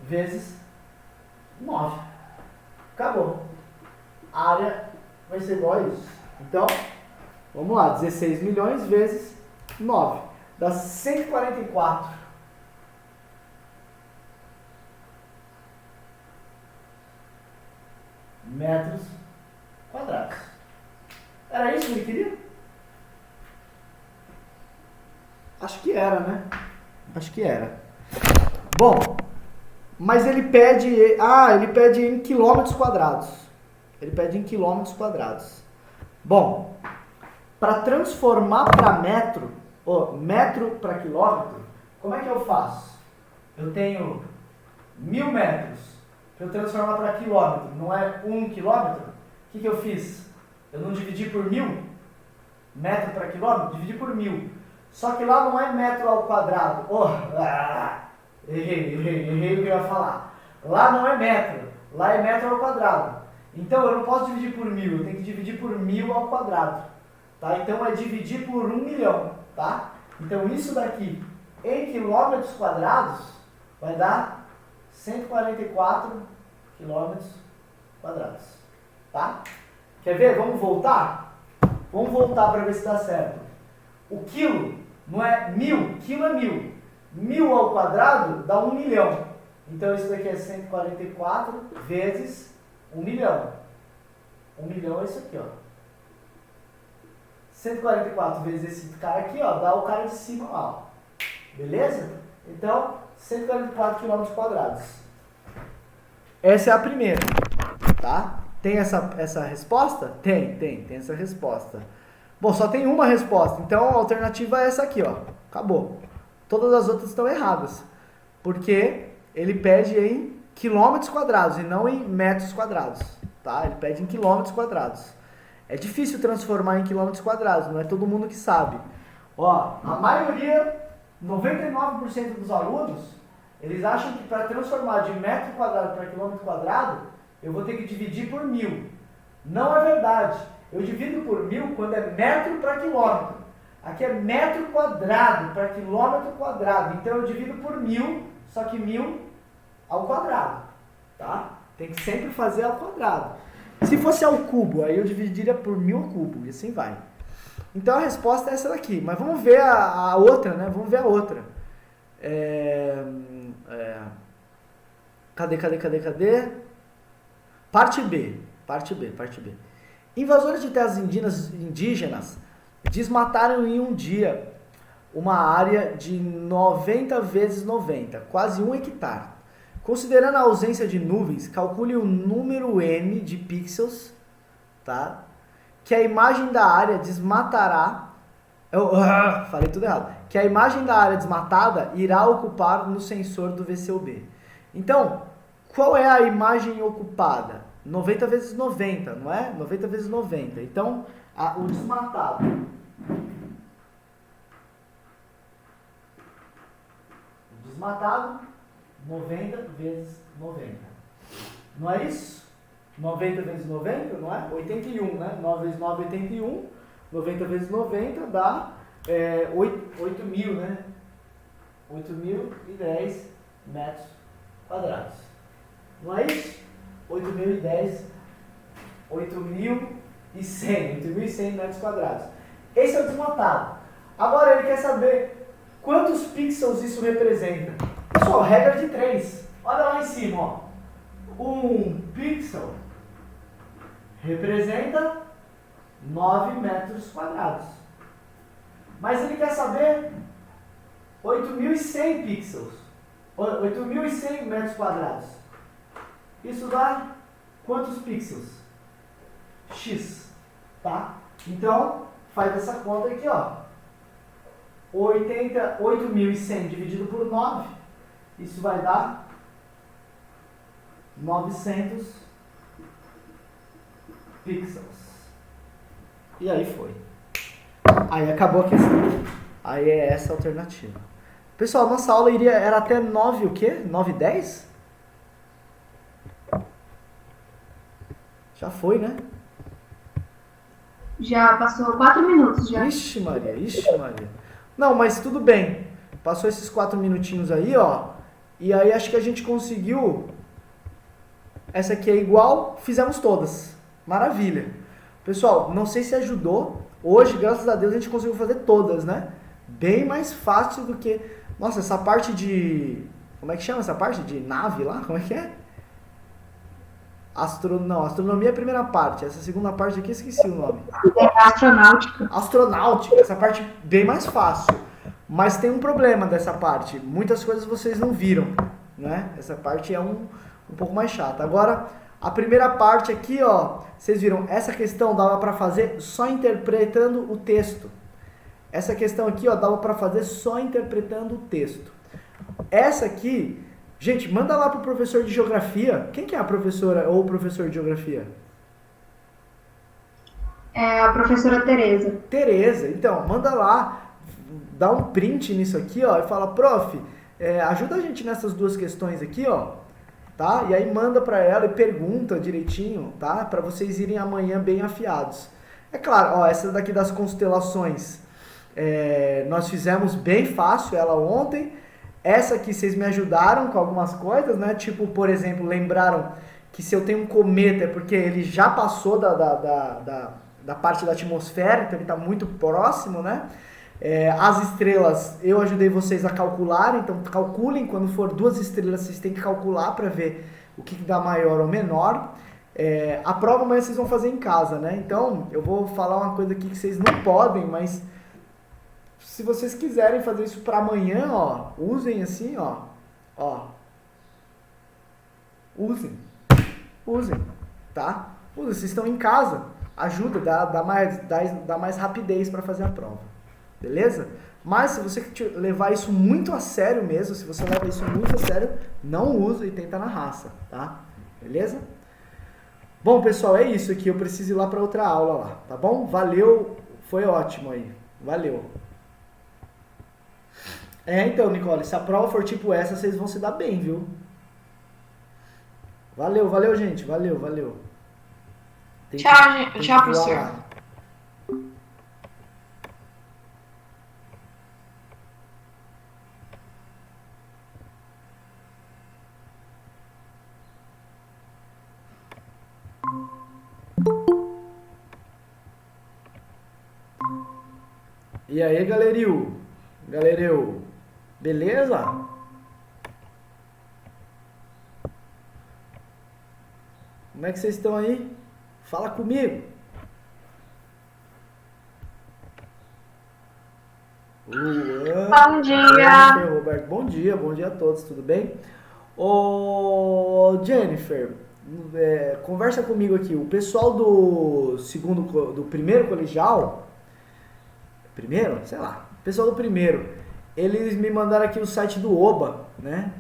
Speaker 1: vezes 9. Acabou. A área vai ser igual a isso. Então, vamos lá. 16 milhões vezes 9. Dá 144 metros quadrados. Era isso que ele queria? Acho que era, né? Acho que era. Bom, mas ele pede em quilômetros quadrados. Ele pede em quilômetros quadrados. Bom, para transformar para metro, metro para quilômetro, como é que eu faço? Eu tenho 1.000 metros. Para eu transformar para quilômetro, não é 1 quilômetro? O que eu fiz? Eu não dividi por 1.000? Metro para quilômetro? Dividi por 1.000. Só que lá não é metro ao quadrado. Errei o que eu ia falar. Lá não é metro, lá é metro ao quadrado. Então eu não posso dividir por 1.000, eu tenho que dividir por 1.000 ao quadrado. Tá? Então é dividir por 1 milhão. Tá? Então isso daqui em quilômetros quadrados vai dar 144 quilômetros quadrados. Tá? Quer ver? Vamos voltar? Vamos voltar para ver se dá certo. O quilo não é 1.000, quilo é 1.000. 1.000 ao quadrado dá 1 milhão. Então isso daqui é 144 vezes 1 milhão. 1 milhão é isso aqui, ó. 144 vezes esse cara aqui, ó, dá o cara de cima lá, ó. Beleza? Então, 144 quilômetros quadrados. Essa é a primeira, tá? Tem essa resposta? Tem essa resposta. Bom, só tem uma resposta, então a alternativa é essa aqui, ó. Acabou. Todas as outras estão erradas, porque ele pede em quilômetros quadrados e não em metros quadrados, tá? Ele pede em quilômetros quadrados. É difícil transformar em quilômetros quadrados, não é todo mundo que sabe. Ó, a maioria, 99% dos alunos, eles acham que para transformar de metro quadrado para quilômetro quadrado, eu vou ter que dividir por 1.000. Não é verdade. Eu divido por 1.000 quando é metro para quilômetro. Aqui é metro quadrado para quilômetro quadrado. Então eu divido por 1.000, só que 1.000 ao quadrado. Tá? Tem que sempre fazer ao quadrado. Se fosse ao cubo, aí eu dividiria por 1.000 ao cubo. E assim vai. Então a resposta é essa daqui. Mas vamos ver a outra, né? Vamos ver a outra. Cadê? Parte B. Invasores de terras indígenas desmataram em um dia uma área de 90 vezes 90, quase 1 hectare. Considerando a ausência de nuvens, calcule o número n de pixels, tá? Que a imagem da área desmatará. Falei tudo errado. Que a imagem da área desmatada irá ocupar no sensor do VCOB. Então, qual é a imagem ocupada? 90 vezes 90, não é? 90 vezes 90. Então, o desmatado. O desmatado, 90 vezes 90. Não é isso? 90 vezes 90, não é? 81, né? 9 vezes 9, 81. 90 vezes 90 dá 8.000, né? 8.010 metros quadrados. Não é isso? 8.010, 8.100 metros quadrados. Esse é o desmatado. Agora ele quer saber quantos pixels isso representa. Pessoal, regra de 3. Olha lá em cima, ó. 1 pixel representa 9 metros quadrados. Mas ele quer saber 8.100 pixels. 8.100 metros quadrados. Isso dá quantos pixels? X, tá? Então, faz essa conta aqui, ó. 8.100 dividido por 9, isso vai dar 900 pixels. E aí foi. Aí acabou a questão. Aí é essa a alternativa. Pessoal, nossa aula era até 9 o quê? 9h10? Já foi, né?
Speaker 3: Já passou 4 minutos já.
Speaker 1: Ixi Maria, ixi Maria. Não, mas tudo bem. Passou esses 4 minutinhos aí, ó. E aí acho que a gente conseguiu. Essa aqui é igual, fizemos todas. Maravilha. Pessoal, não sei se ajudou. Hoje, graças a Deus, a gente conseguiu fazer todas, né? Bem mais fácil do que... Nossa, essa parte de... Como é que chama essa parte? De nave lá? Como é que é? Não, astronomia é a primeira parte. Essa segunda parte aqui, esqueci o nome.
Speaker 3: Astronáutica.
Speaker 1: Astronáutica. Essa parte bem mais fácil. Mas tem um problema dessa parte. Muitas coisas vocês não viram, né? Essa parte é um pouco mais chata. Agora, a primeira parte aqui, ó. Vocês viram, essa questão dava para fazer só interpretando o texto. Essa questão aqui, ó, dava para fazer só interpretando o texto. Essa aqui, gente, manda lá pro professor de geografia. Quem que é a professora ou o professor de geografia?
Speaker 3: É a professora Tereza.
Speaker 1: Tereza, então, manda lá, dá um print nisso aqui, ó, e fala, prof, ajuda a gente nessas duas questões aqui, ó, tá? E aí manda para ela e pergunta direitinho, tá? Para vocês irem amanhã bem afiados. É claro, ó, essa daqui das constelações, nós fizemos bem fácil ela ontem. Essa aqui vocês me ajudaram com algumas coisas, né? Tipo, por exemplo, lembraram que se eu tenho um cometa é porque ele já passou da parte da atmosfera, então ele está muito próximo, né? As estrelas, eu ajudei vocês a calcular, então calculem, quando for 2 estrelas, vocês têm que calcular para ver o que dá maior ou menor. A prova amanhã vocês vão fazer em casa, né? Então, eu vou falar uma coisa aqui que vocês não podem, mas se vocês quiserem fazer isso para amanhã, ó, usem assim, ó. Usem, tá? Usem, vocês estão em casa, ajuda, dá mais rapidez para fazer a prova, beleza? Mas se você levar isso muito a sério mesmo, se você leva isso muito a sério, não usa e tenta na raça, tá? Beleza? Bom, pessoal, é isso aqui, eu preciso ir lá para outra aula lá, tá bom? Valeu, foi ótimo aí, valeu. Então, Nicole, se a prova for tipo essa, vocês vão se dar bem, viu? Valeu, gente. Valeu.
Speaker 2: Tchau, professor.
Speaker 1: E aí, galeril? Beleza? Como é que vocês estão aí? Fala comigo.
Speaker 3: Bom dia.
Speaker 1: Roberto, bom dia a todos, tudo bem? Ô, Jennifer, conversa comigo aqui. O pessoal do primeiro colegial, sei lá, o pessoal do primeiro, eles me mandaram aqui o site do Oba, né?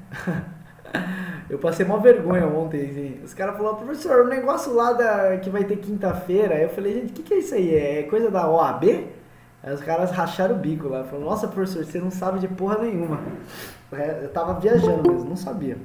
Speaker 1: Eu passei uma vergonha ontem, assim. Os caras falaram, professor, o negócio lá que vai ter quinta-feira. Aí eu falei, gente, o que é isso aí? É coisa da OAB? Aí os caras racharam o bico lá. Falaram, nossa, professor, você não sabe de porra nenhuma. Eu tava viajando mesmo, não sabia.